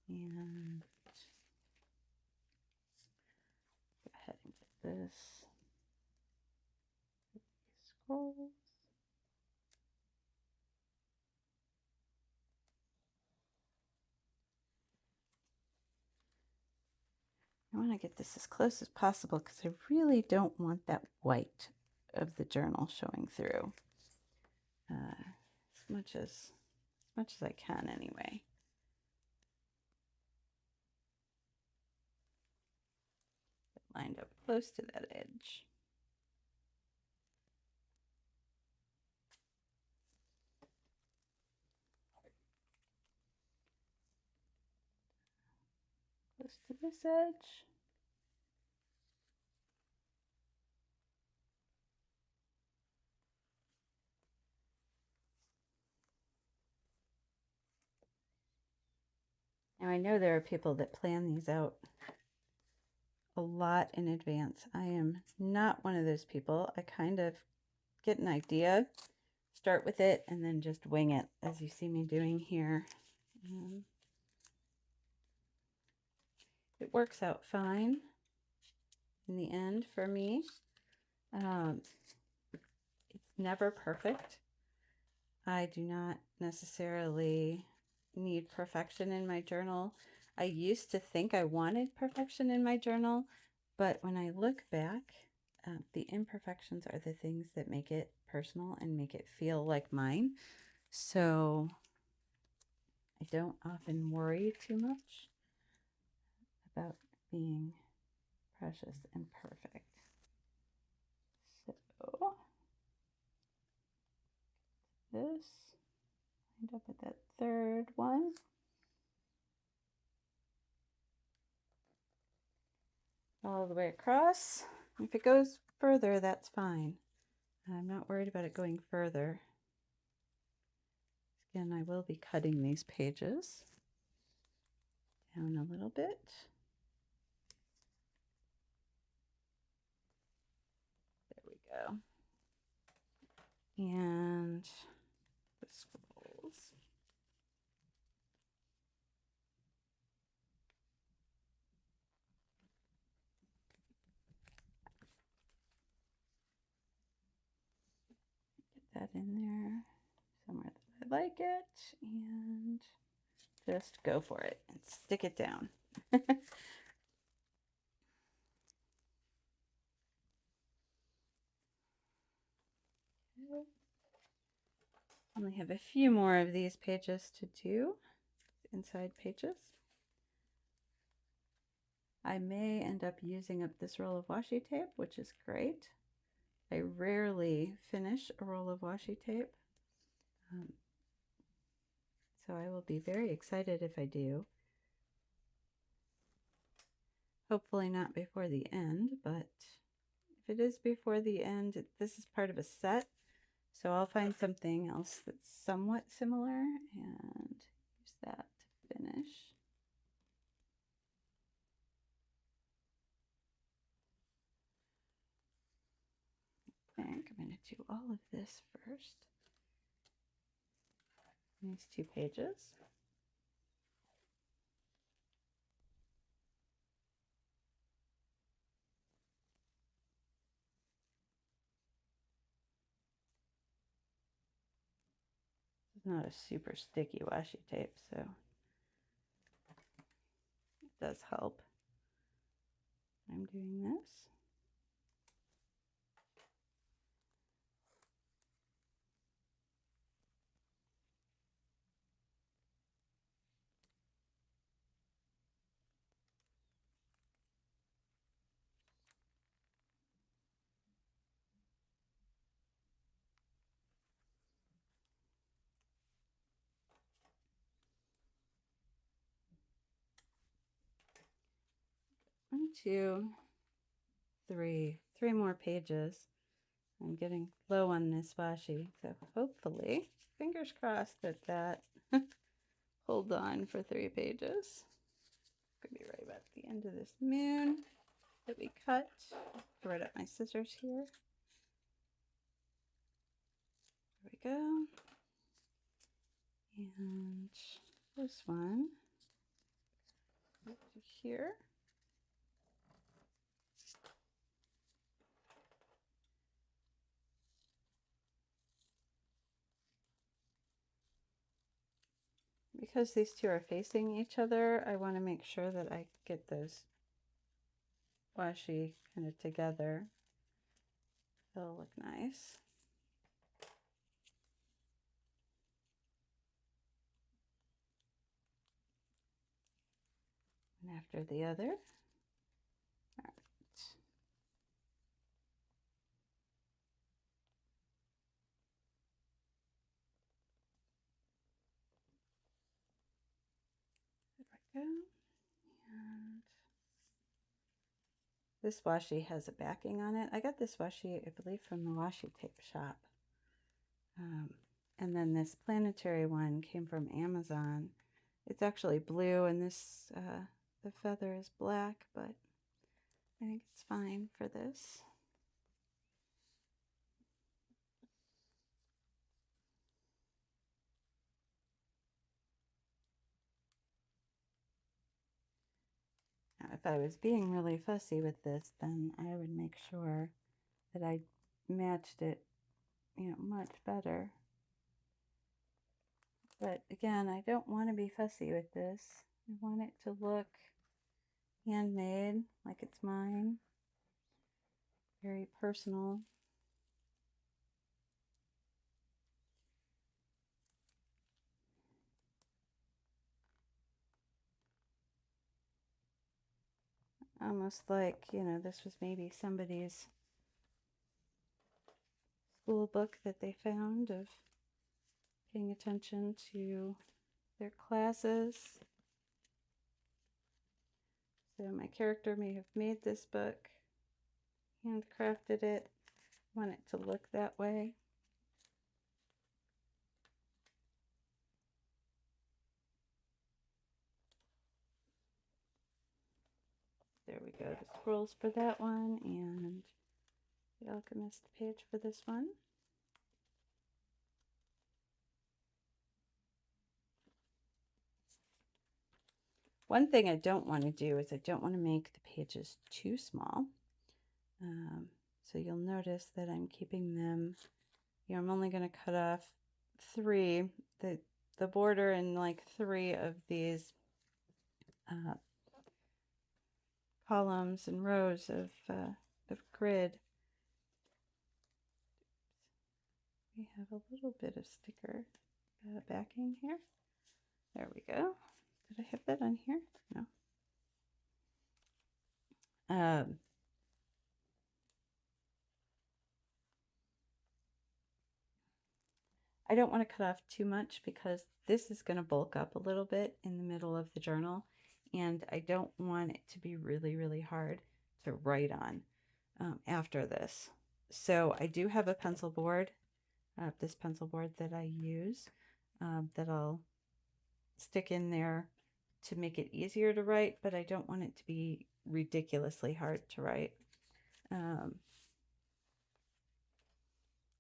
and go ahead and get this scrolls. I want to get this as close as possible because I really don't want that white of the journal showing through. as much as I can anyway. Lined up close to that edge. Close to this edge. Now I know there are people that plan these out a lot in advance. I am not one of those people. I kind of get an idea, start with it, and then just wing it, as you see me doing here. It works out fine in the end for me. It's never perfect. I do not necessarily need perfection in my journal. I used to think I wanted perfection in my journal, but when I look back, the imperfections are the things that make it personal and make it feel like mine. So I don't often worry too much about being precious and perfect. So this, end up at that third one. All the way across. If it goes further, that's fine. I'm not worried about it going further. Again, I will be cutting these pages down a little bit. There we go. And the scrolls. Get that in there somewhere that I like it, and just go for it and stick it down. Only have a few more of these pages to do, inside pages. I may end up using up this roll of washi tape, which is great. I rarely finish a roll of washi tape, so I will be very excited if I do. Hopefully not before the end, but if it is before the end, this is part of a set, so I'll find something else that's somewhat similar and use that to finish. I think I'm going to do all of this first. These 2 pages. It's not a super sticky washi tape, so it does help. I'm doing this. One, two, three more pages. I'm getting low on this washi, so hopefully, fingers crossed that hold on for 3 pages. Could be right about the end of this moon that we cut. Right up my scissors here. There we go. And this one up to here. Because these 2 are facing each other, I want to make sure that I get those washi kind of together. They'll look nice. after the other. All right. There we go. And this washi has a backing on it. I got this washi, I believe, from the washi tape shop. And then this planetary one came from Amazon. It's actually blue, and this the feather is black, but I think it's fine for this. Now, if I was being really fussy with this, then I would make sure that I matched it, much better. But again, I don't want to be fussy with this. I want it to look handmade, like it's mine. Very personal. Almost like, this was maybe somebody's school book that they found of paying attention to their classes. So my character may have made this book, handcrafted it, want it to look that way. There we go, the scrolls for that one, and the Alchemist page for this one. One thing I don't want to do is I don't want to make the pages too small. So you'll notice that I'm keeping them, I'm only going to cut off 3, the border and like 3 of these columns and rows of grid. We have a little bit of sticker backing here. There we go. Did I have that on here? No. I don't want to cut off too much because this is going to bulk up a little bit in the middle of the journal, and I don't want it to be really, really hard to write on after this. So I do have a pencil board, this pencil board that I use, that I'll stick in there to make it easier to write, but I don't want it to be ridiculously hard to write. And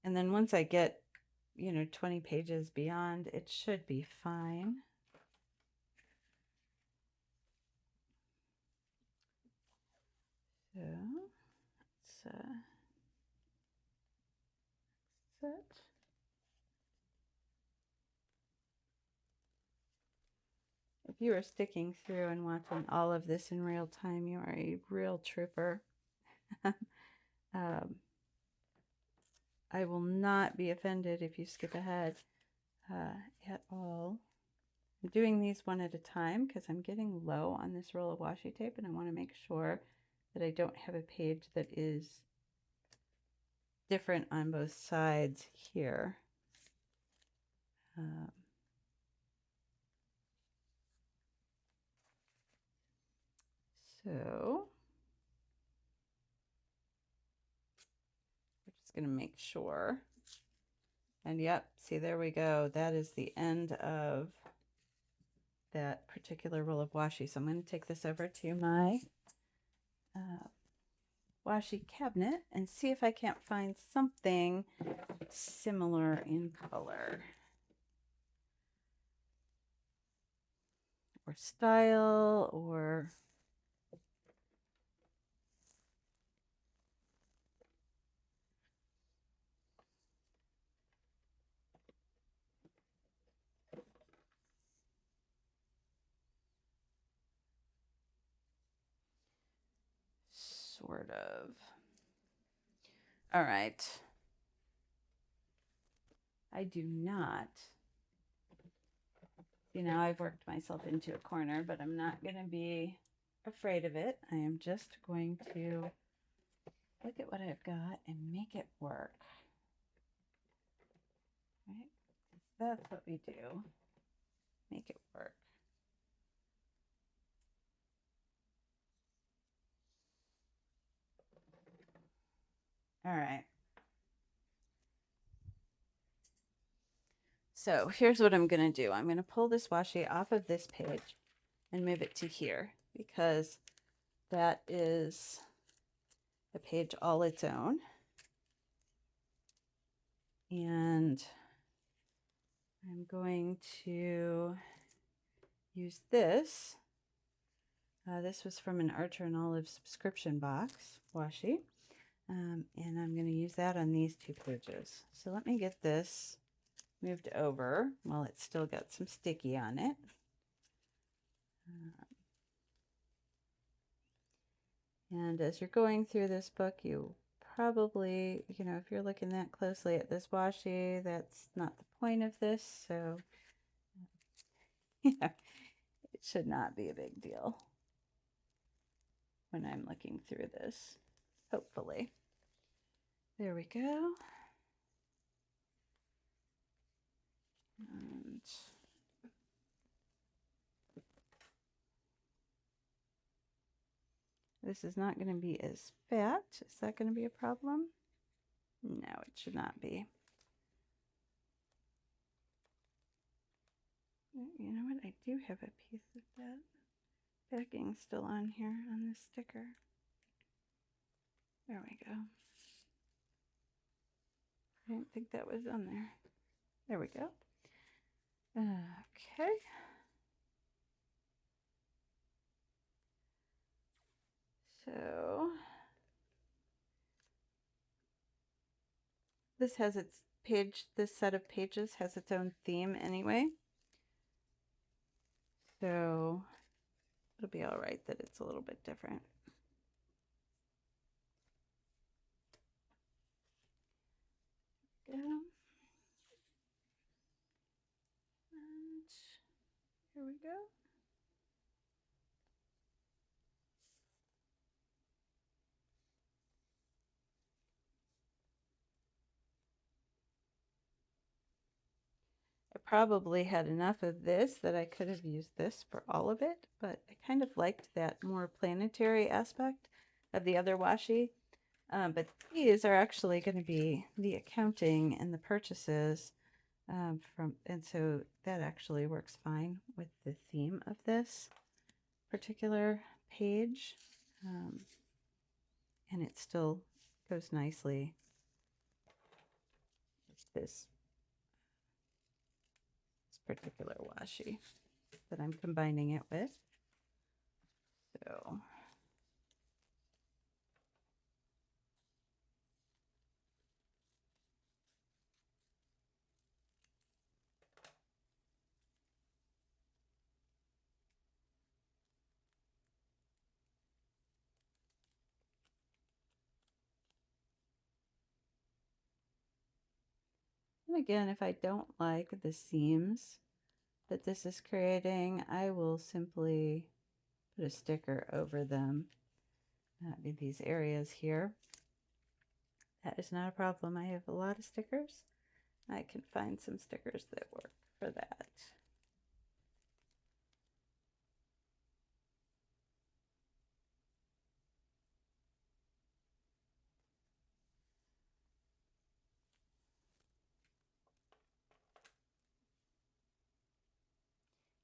then once I get 20 pages beyond, it should be fine. So let's set. If you are sticking through and watching all of this in real time, you are a real trooper. I will not be offended if you skip ahead at all. I'm doing these one at a time because I'm getting low on this roll of washi tape, and I want to make sure that I don't have a page that is different on both sides here. So we're just going to make sure. And yep, see, there we go. That is the end of that particular roll of washi. So I'm going to take this over to my washi cabinet and see if I can't find something similar in color or style or sort of. All right. I do not. See, now I've worked myself into a corner, but I'm not going to be afraid of it. I am just going to look at what I've got and make it work. Right? That's what we do. Make it work. All right. So here's what I'm going to do. I'm going to pull this washi off of this page and move it to here because that is a page all its own. And I'm going to use this. This was from an Archer and Olive subscription box washi. And I'm going to use that on these two pages. So let me get this moved over while it's still got some sticky on it. And as you're going through this book, you probably, if you're looking that closely at this washi, that's not the point of this. So, it should not be a big deal when I'm looking through this, hopefully. There we go. And this is not going to be as fat. Is that going to be a problem? No, it should not be. You know what? I do have a piece of that backing still on here on this sticker. There we go. I didn't think that was on there. There we go. Okay. So this has its page, this set of pages has its own theme anyway. So it'll be all right that it's a little bit different. Go. And here we go. I probably had enough of this that I could have used this for all of it, but I kind of liked that more planetary aspect of the other washi. But these are actually going to be the accounting and the purchases and so that actually works fine with the theme of this particular page. And it still goes nicely with this particular washi that I'm combining it with. So and again, if I don't like the seams that this is creating, I will simply put a sticker over them in these areas here. That is not a problem. I have a lot of stickers. I can find some stickers that work for that.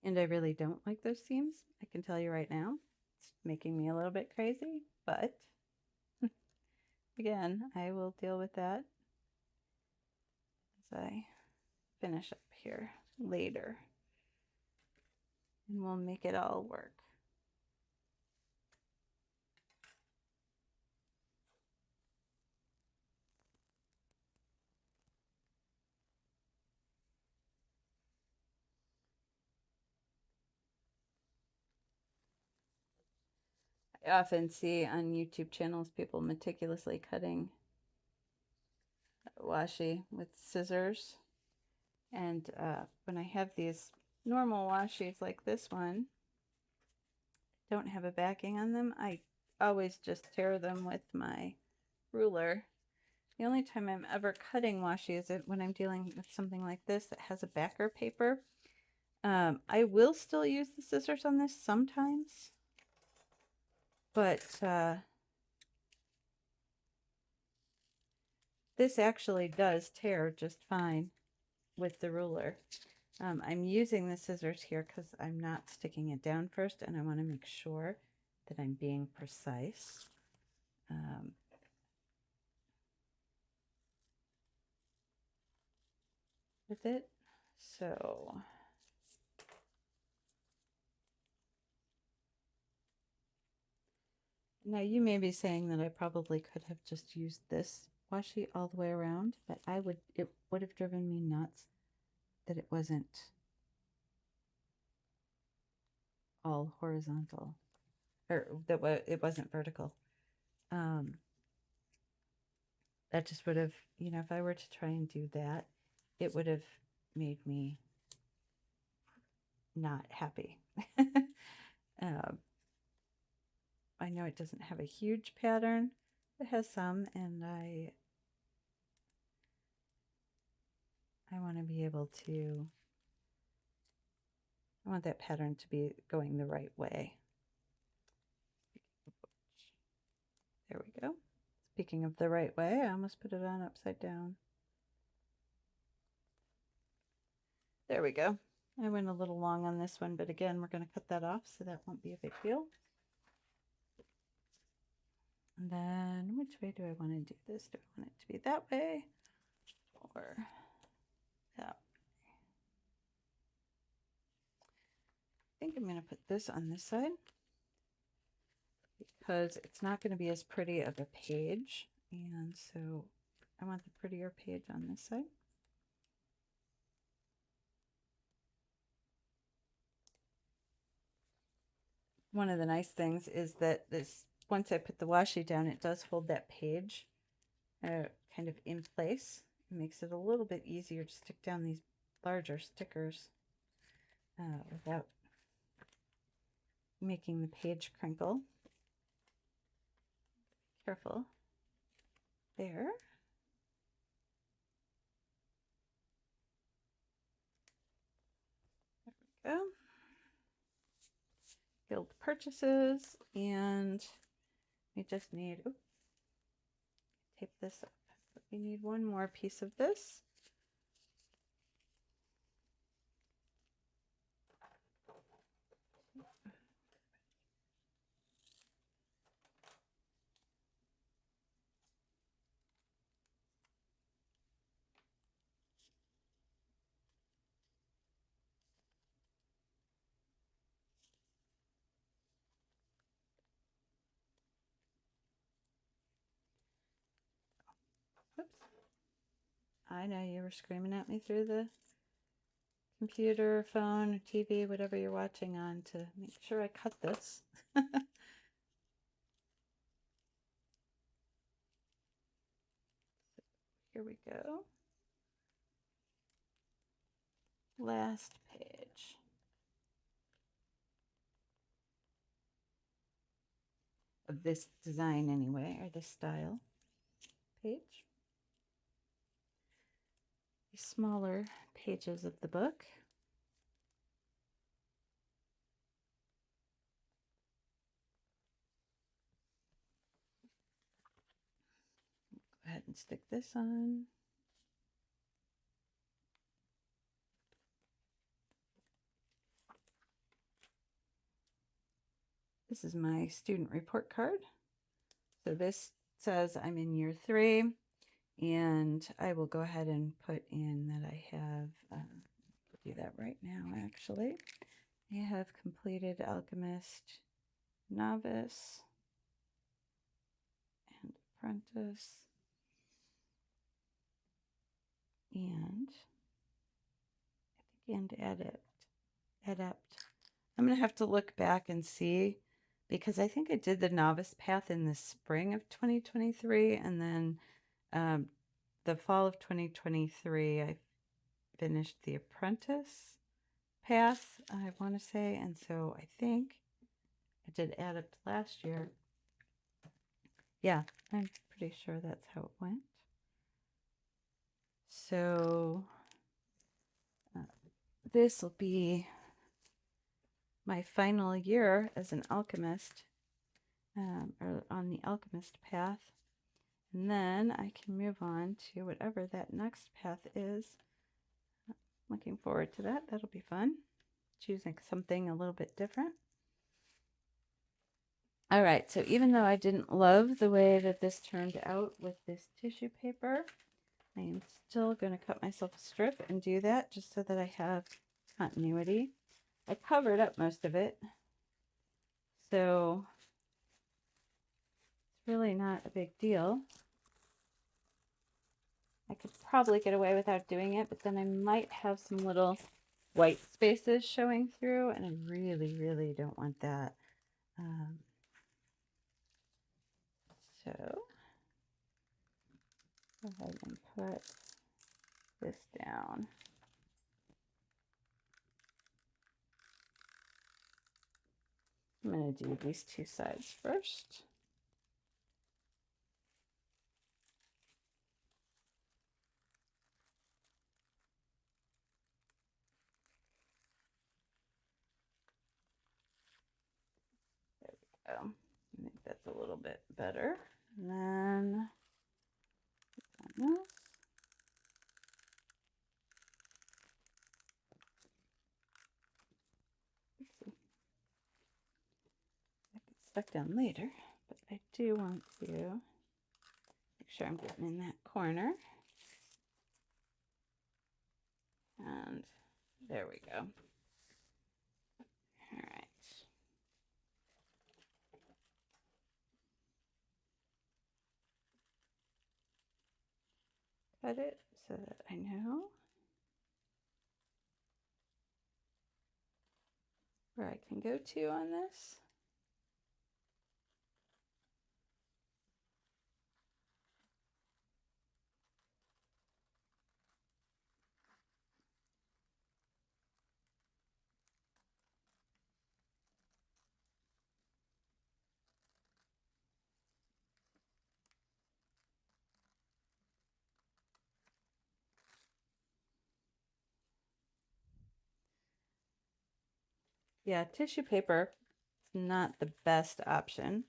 And I really don't like those seams. I can tell you right now, it's making me a little bit crazy, but again, I will deal with that as I finish up here later. And we'll make it all work. I often see on YouTube channels people meticulously cutting washi with scissors. And when I have these normal washis like this one, don't have a backing on them, I always just tear them with my ruler. The only time I'm ever cutting washi is when I'm dealing with something like this that has a backer paper. I will still use the scissors on this sometimes, but this actually does tear just fine with the ruler. I'm using the scissors here because I'm not sticking it down first, and I want to make sure that I'm being precise. With it. So now you may be saying that I probably could have just used this washi all the way around, but it would have driven me nuts that it wasn't all horizontal, or that it wasn't vertical. That just would have, if I were to try and do that, it would have made me not happy. I know it doesn't have a huge pattern. It has some, and I want to be able to, I want that pattern to be going the right way. There we go. Speaking of the right way, I almost put it on upside down. There we go. I went a little long on this one, but again, we're going to cut that off, so that won't be a big deal. And then, which way do I want to do this? Do I want it to be that way or that way? I think I'm going to put this on this side because it's not going to be as pretty of a page. And so I want the prettier page on this side. One of the nice things is that once I put the washi down, it does hold that page kind of in place. It makes it a little bit easier to stick down these larger stickers without making the page crinkle. Careful. There. There we go. Guild purchases, and we just need, tape this up. But we need one more piece of this. Oops. I know you were screaming at me through the computer, phone, TV, whatever you're watching on, to make sure I cut this. Here we go. Last page. Of this design anyway, or this style page. The smaller pages of the book. Go ahead and stick this on. This is my student report card. So this says I'm in year 3, and I will go ahead and put in that I have, do that right now actually. I have completed Alchemist, Novice, and Apprentice, and I think and Adept. I'm going to have to look back and see, because I think I did the Novice path in the spring of 2023, and then the fall of 2023 I finished the Apprentice path, I want to say, and so I think I did add up to last year. Yeah, I'm pretty sure that's how it went. So this will be my final year as an alchemist, or on the alchemist path. And then I can move on to whatever that next path is. Looking forward to that. That'll be fun. Choosing something a little bit different. All right, so even though I didn't love the way that this turned out with this tissue paper, I am still going to cut myself a strip and do that just so that I have continuity. I covered up most of it, so it's really not a big deal. I could probably get away without doing it, but then I might have some little white spaces showing through, and I really, really don't want that. So go ahead and put this down. I'm going to do these two sides first. There we go. I think that's a little bit better. And then on this. That gets stuck down later, but I do want to make sure I'm getting in that corner. And there we go. All right. Cut it so that I know where I can go to on this. Yeah, tissue paper is not the best option,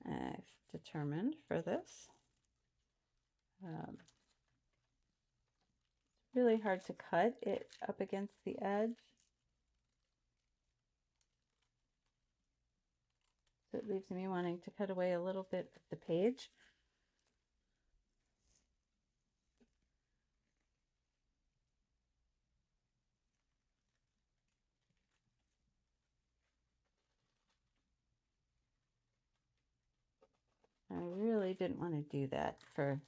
I've determined, for this. It's really hard to cut it up against the edge. So it leaves me wanting to cut away a little bit of the page. I really didn't want to do that for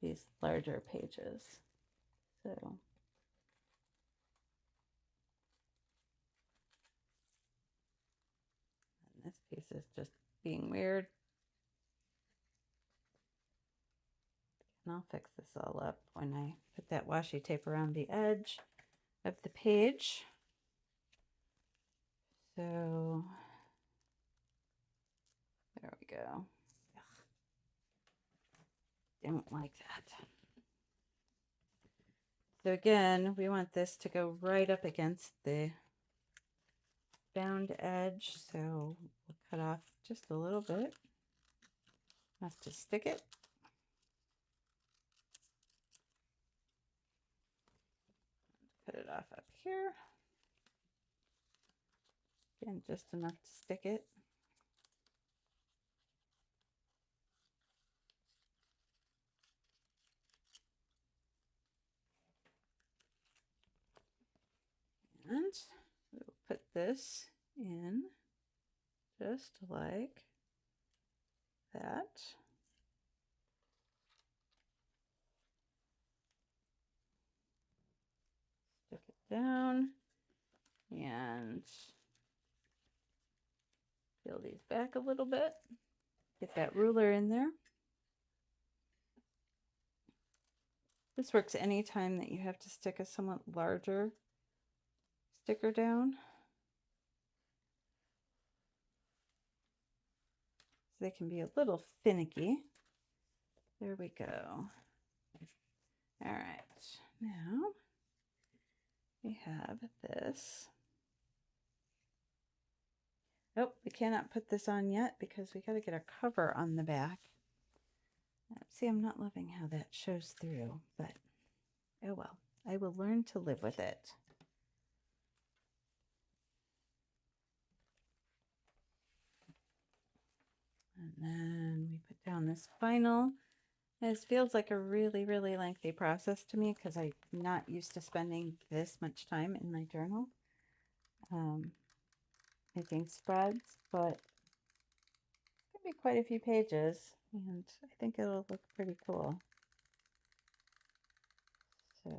these larger pages. So and this piece is just being weird. And I'll fix this all up when I put that washi tape around the edge of the page. So there we go. Ugh. Don't like that. So again, we want this to go right up against the bound edge. So we'll cut off just a little bit, enough to stick it. Cut it off up here. Again, just enough to stick it. And we'll put this in just like that. Stick it down and peel these back a little bit. Get that ruler in there. This works anytime that you have to stick a somewhat larger sticker down. They can be a little finicky. There we go. All right, now we have this. Oh, we cannot put this on yet because we got to get a cover on the back. See, I'm not loving how that shows through, but oh well. I will learn to live with it. And then we put down this final. This feels like a really, really lengthy process to me because I'm not used to spending this much time in my journal making spreads, but it's going to be quite a few pages, and I think it'll look pretty cool. So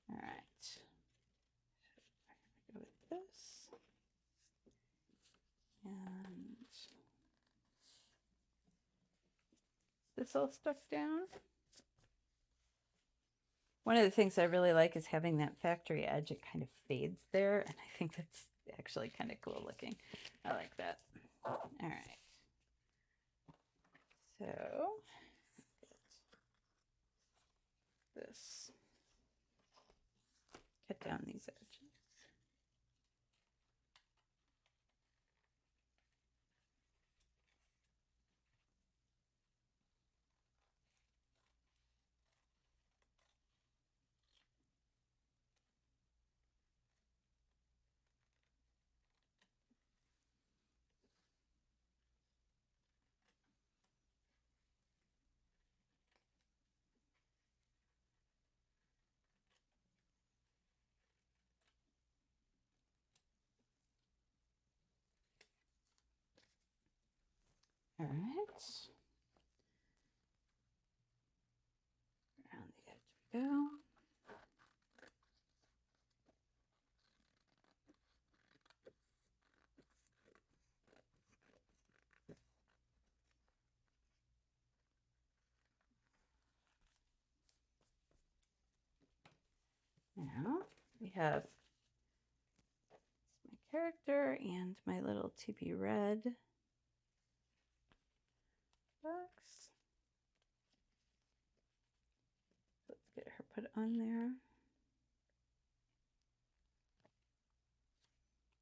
all right, go with this, and this all stuck down. One of the things I really like is having that factory edge. It kind of fades there, and I think that's actually kind of cool looking. I like that. All right. So this, cut down these edges. All right. Around the edge we go. Now we have my character and my little to be read box. Let's get her put on there.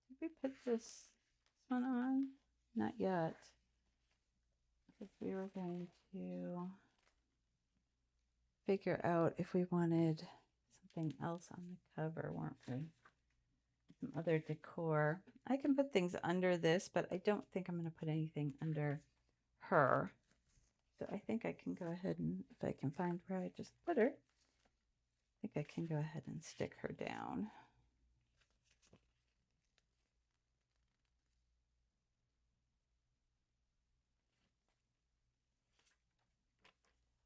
Did we put this one on? Not yet. Because we were going to figure out if we wanted something else on the cover, weren't we? Some other decor. I can put things under this, but I don't think I'm going to put anything under her. So I think I can go ahead and, if I can find where I just put her, I think I can go ahead and stick her down.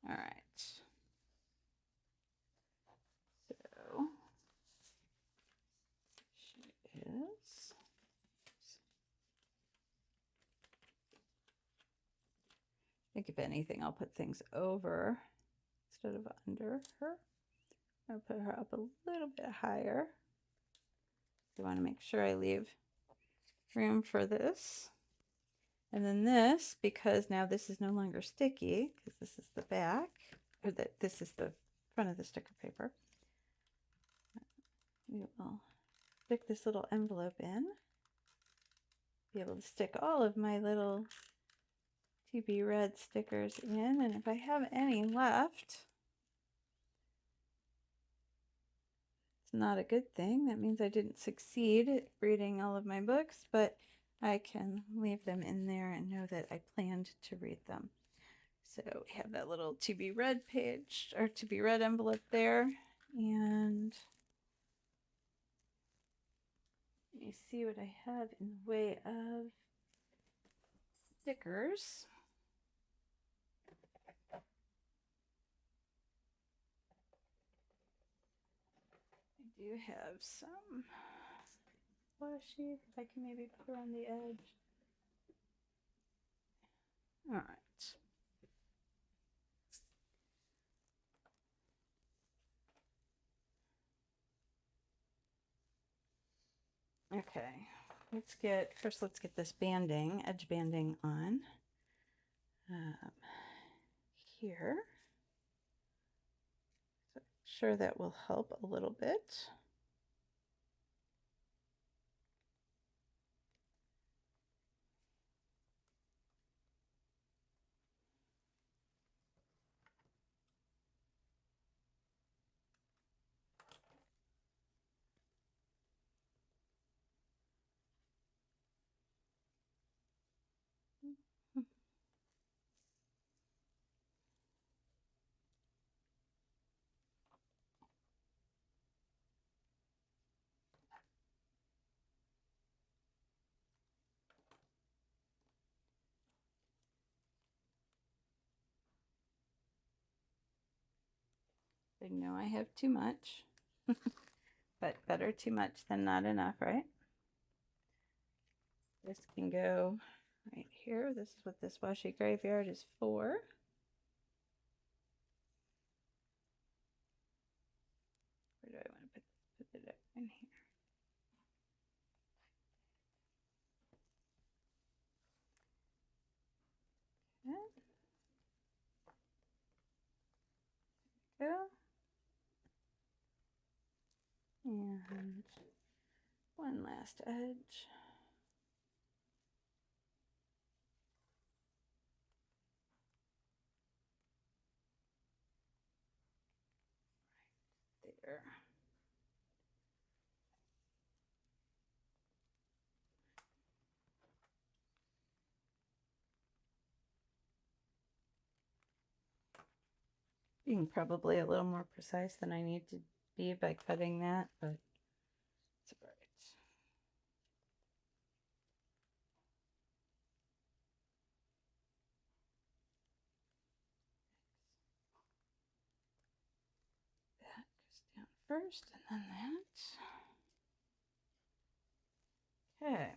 All right. So she is. I think if anything, I'll put things over instead of under her. I'll put her up a little bit higher. I want to make sure I leave room for this. And then this, because now this is no longer sticky, because this is the back, or this is the front of the sticker paper. We will stick this little envelope in. Be able to stick all of my little to be read stickers in, and if I have any left, it's not a good thing. That means I didn't succeed at reading all of my books, but I can leave them in there and know that I planned to read them. So we have that little to be read page, or to be read envelope there, and let me see what I have in the way of stickers. I do have some washi that I can maybe put around the edge. All right. Okay, let's get this banding, edge banding on here. So sure that will help a little bit. I know I have too much, but better too much than not enough, right? This can go right here. This is what this washi graveyard is for. Where do I want to put it in here? Okay. There we go. And one last edge. Right there. Being probably a little more precise than I need to be by cutting that, but it's all right. That goes down first, and then that. Okay.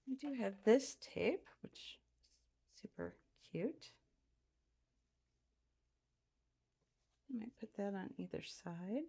I do have this tape, which is super cute. I might put that on either side.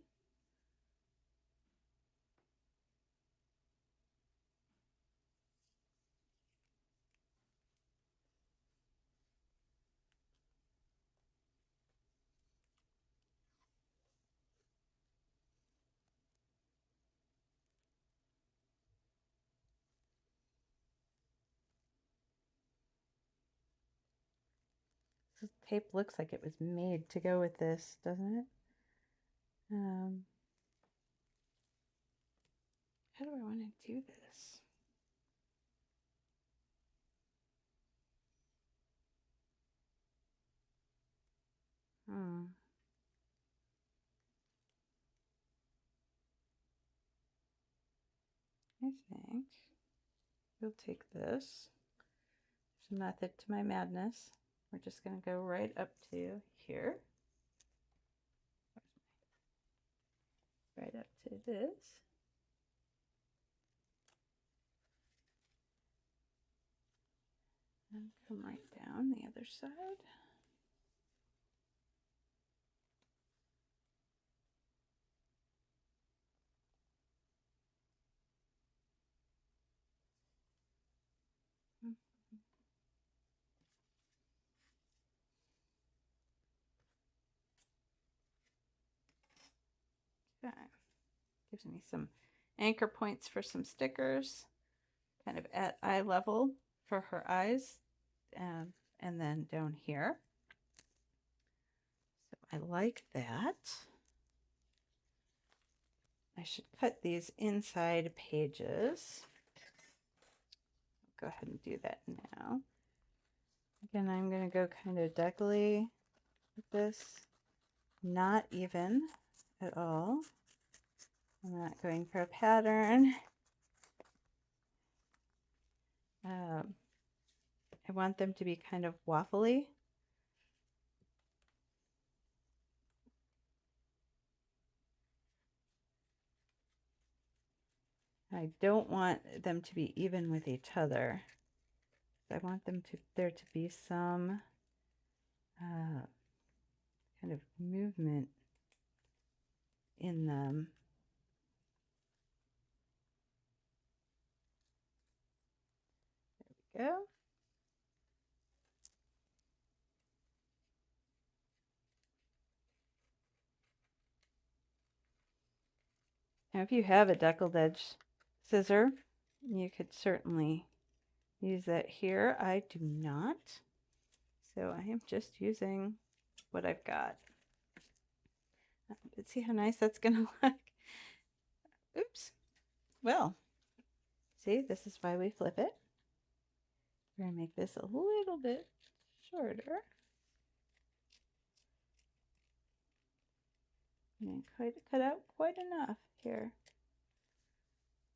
This tape looks like it was made to go with this, doesn't it? How do I want to do this? I think we'll take this. There's a method to my madness. We're just going to go right up to here. Right up to this. And come right down the other side. Okay. Gives me some anchor points for some stickers, kind of at eye level for her eyes, and then down here. So I like that. I should cut these inside pages. Go ahead and do that now. Again, I'm going to go kind of deckly with this. Not even at all. I'm not going for a pattern. I want them to be kind of waffly. I don't want them to be even with each other. I want there to be some kind of movement in them. There we go. Now, if you have a deckled edge scissor, you could certainly use that here. I do not. So I am just using what I've got. But see how nice that's going to look? Oops. Well, see, this is why we flip it. We're going to make this a little bit shorter. And cut out quite enough here.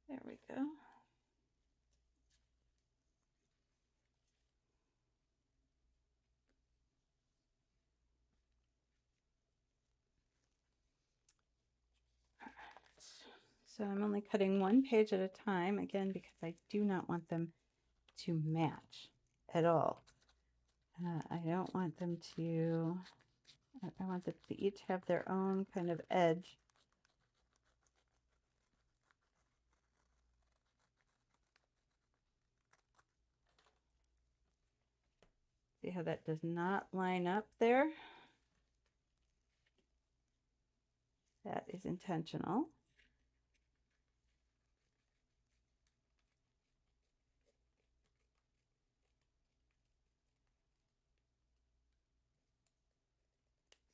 There we go. So I'm only cutting one page at a time, again, because I do not want them to match at all. I don't want them to, I want them to each have their own kind of edge. See how that does not line up there? That is intentional.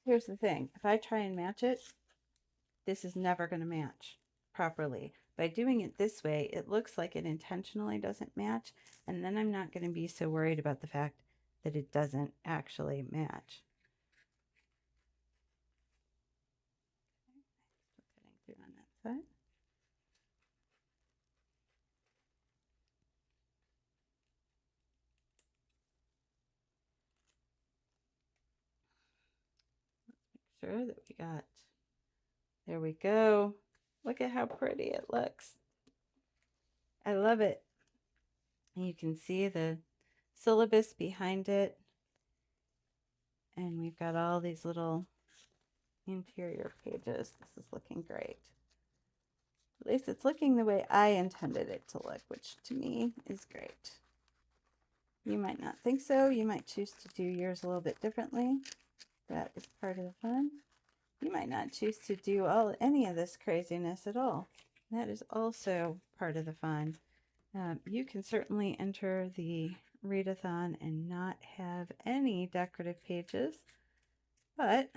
Here's the thing, if I try and match it, this is never going to match properly. By doing it this way, it looks like it intentionally doesn't match, and then I'm not going to be so worried about the fact that it doesn't actually match. Cutting through on that side. Make sure that we got, there we go. Look at how pretty it looks. I love it. And you can see the syllabus behind it. And we've got all these little interior pages. This is looking great. At least it's looking the way I intended it to look, which to me is great. You might not think so. You might choose to do yours a little bit differently. That is part of the fun. You might not choose to do any of this craziness at all. That is also part of the fun. You can certainly enter the readathon and not have any decorative pages, but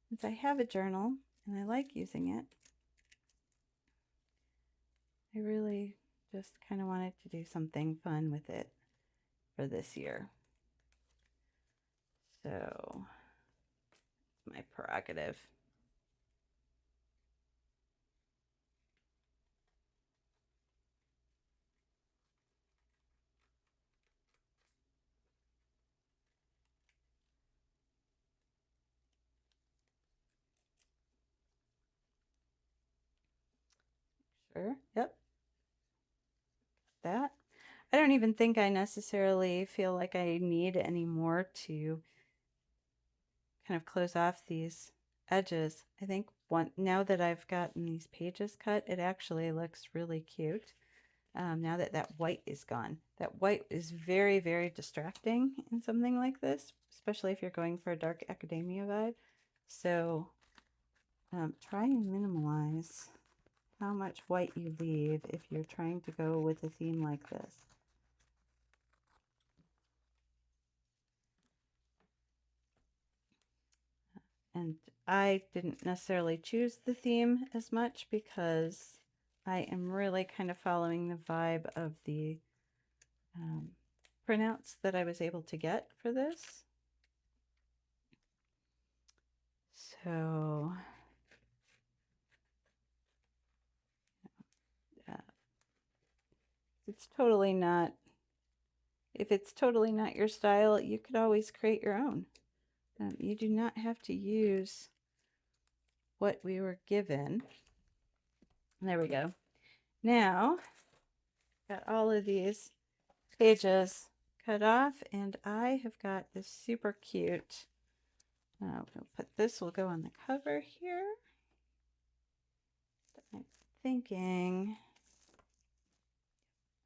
since I have a journal and I like using it, I really just kind of wanted to do something fun with it for this year. So, my prerogative. Sure, yep. That. I don't even think I necessarily feel like I need any more to kind of close off these edges. I think now that I've gotten these pages cut, it actually looks really cute. Now that that white is gone. That white is very, very distracting in something like this, especially if you're going for a dark academia vibe. So try and minimize how much white you leave if you're trying to go with a theme like this. And I didn't necessarily choose the theme as much because I am really kind of following the vibe of the printouts that I was able to get for this. So it's totally not, if it's totally not your style, you could always create your own. You do not have to use what we were given. There we go. Now, got all of these pages cut off, and I have got this super cute. We'll put this, will go on the cover here. I'm thinking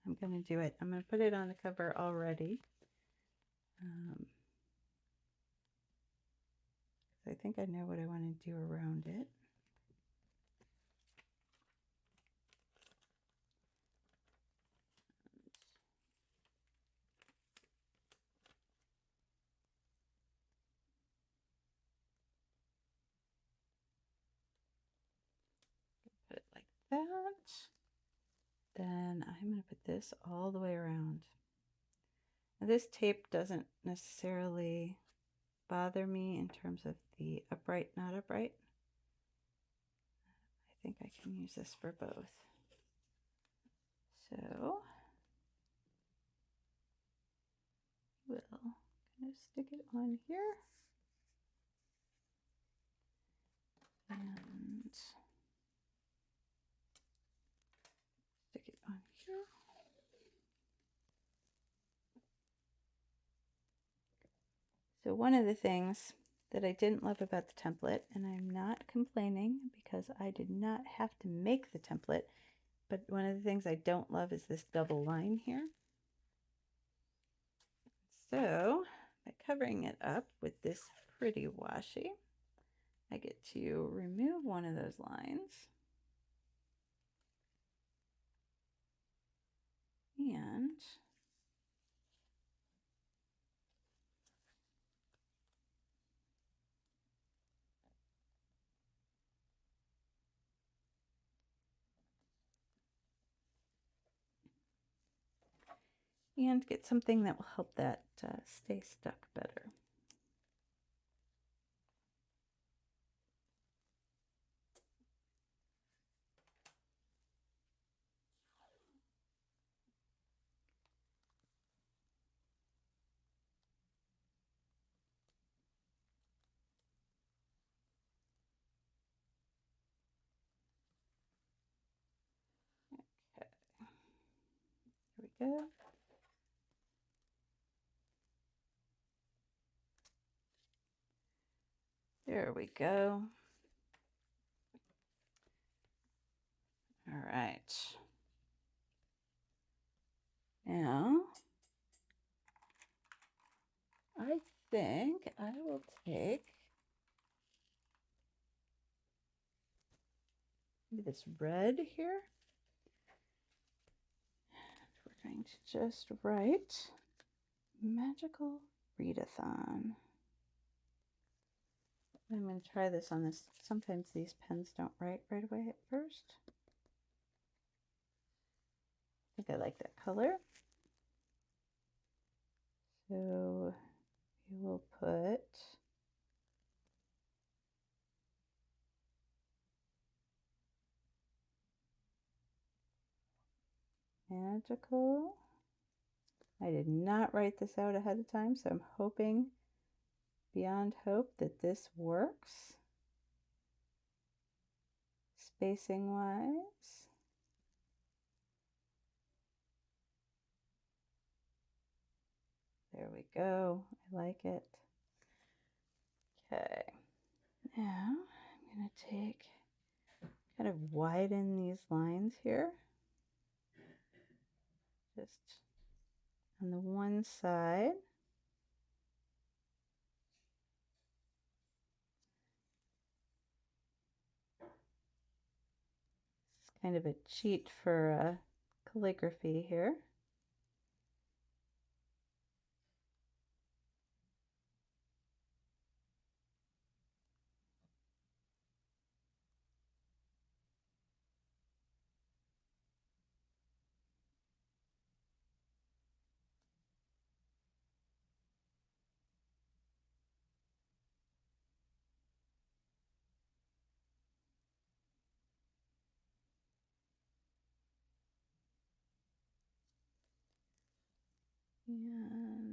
I'm going to do it. I'm going to put it on the cover already. I think I know what I want to do around it. Put it like that. Then I'm going to put this all the way around. Now, this tape doesn't necessarily bother me in terms of the upright, not upright. I think I can use this for both. So we'll kind of stick it on here. And stick it on here. So one of the things that I didn't love about the template, and I'm not complaining because I did not have to make the template, but one of the things I don't love is this double line here. So by covering it up with this pretty washi, I get to remove one of those lines. And get something that will help that stay stuck better. Okay, there we go. There we go. All right. Now, I think I will take maybe this red here. We're going to just write Magical Readathon. I'm going to try this on this. Sometimes these pens don't write right away at first. I think I like that color. So we will put magical. I did not write this out ahead of time, so I'm hoping beyond hope that this works spacing wise. There we go. I like it. Okay. Now I'm going to take, kind of widen these lines here. Just on the one side. It's kind of a cheat for calligraphy here. And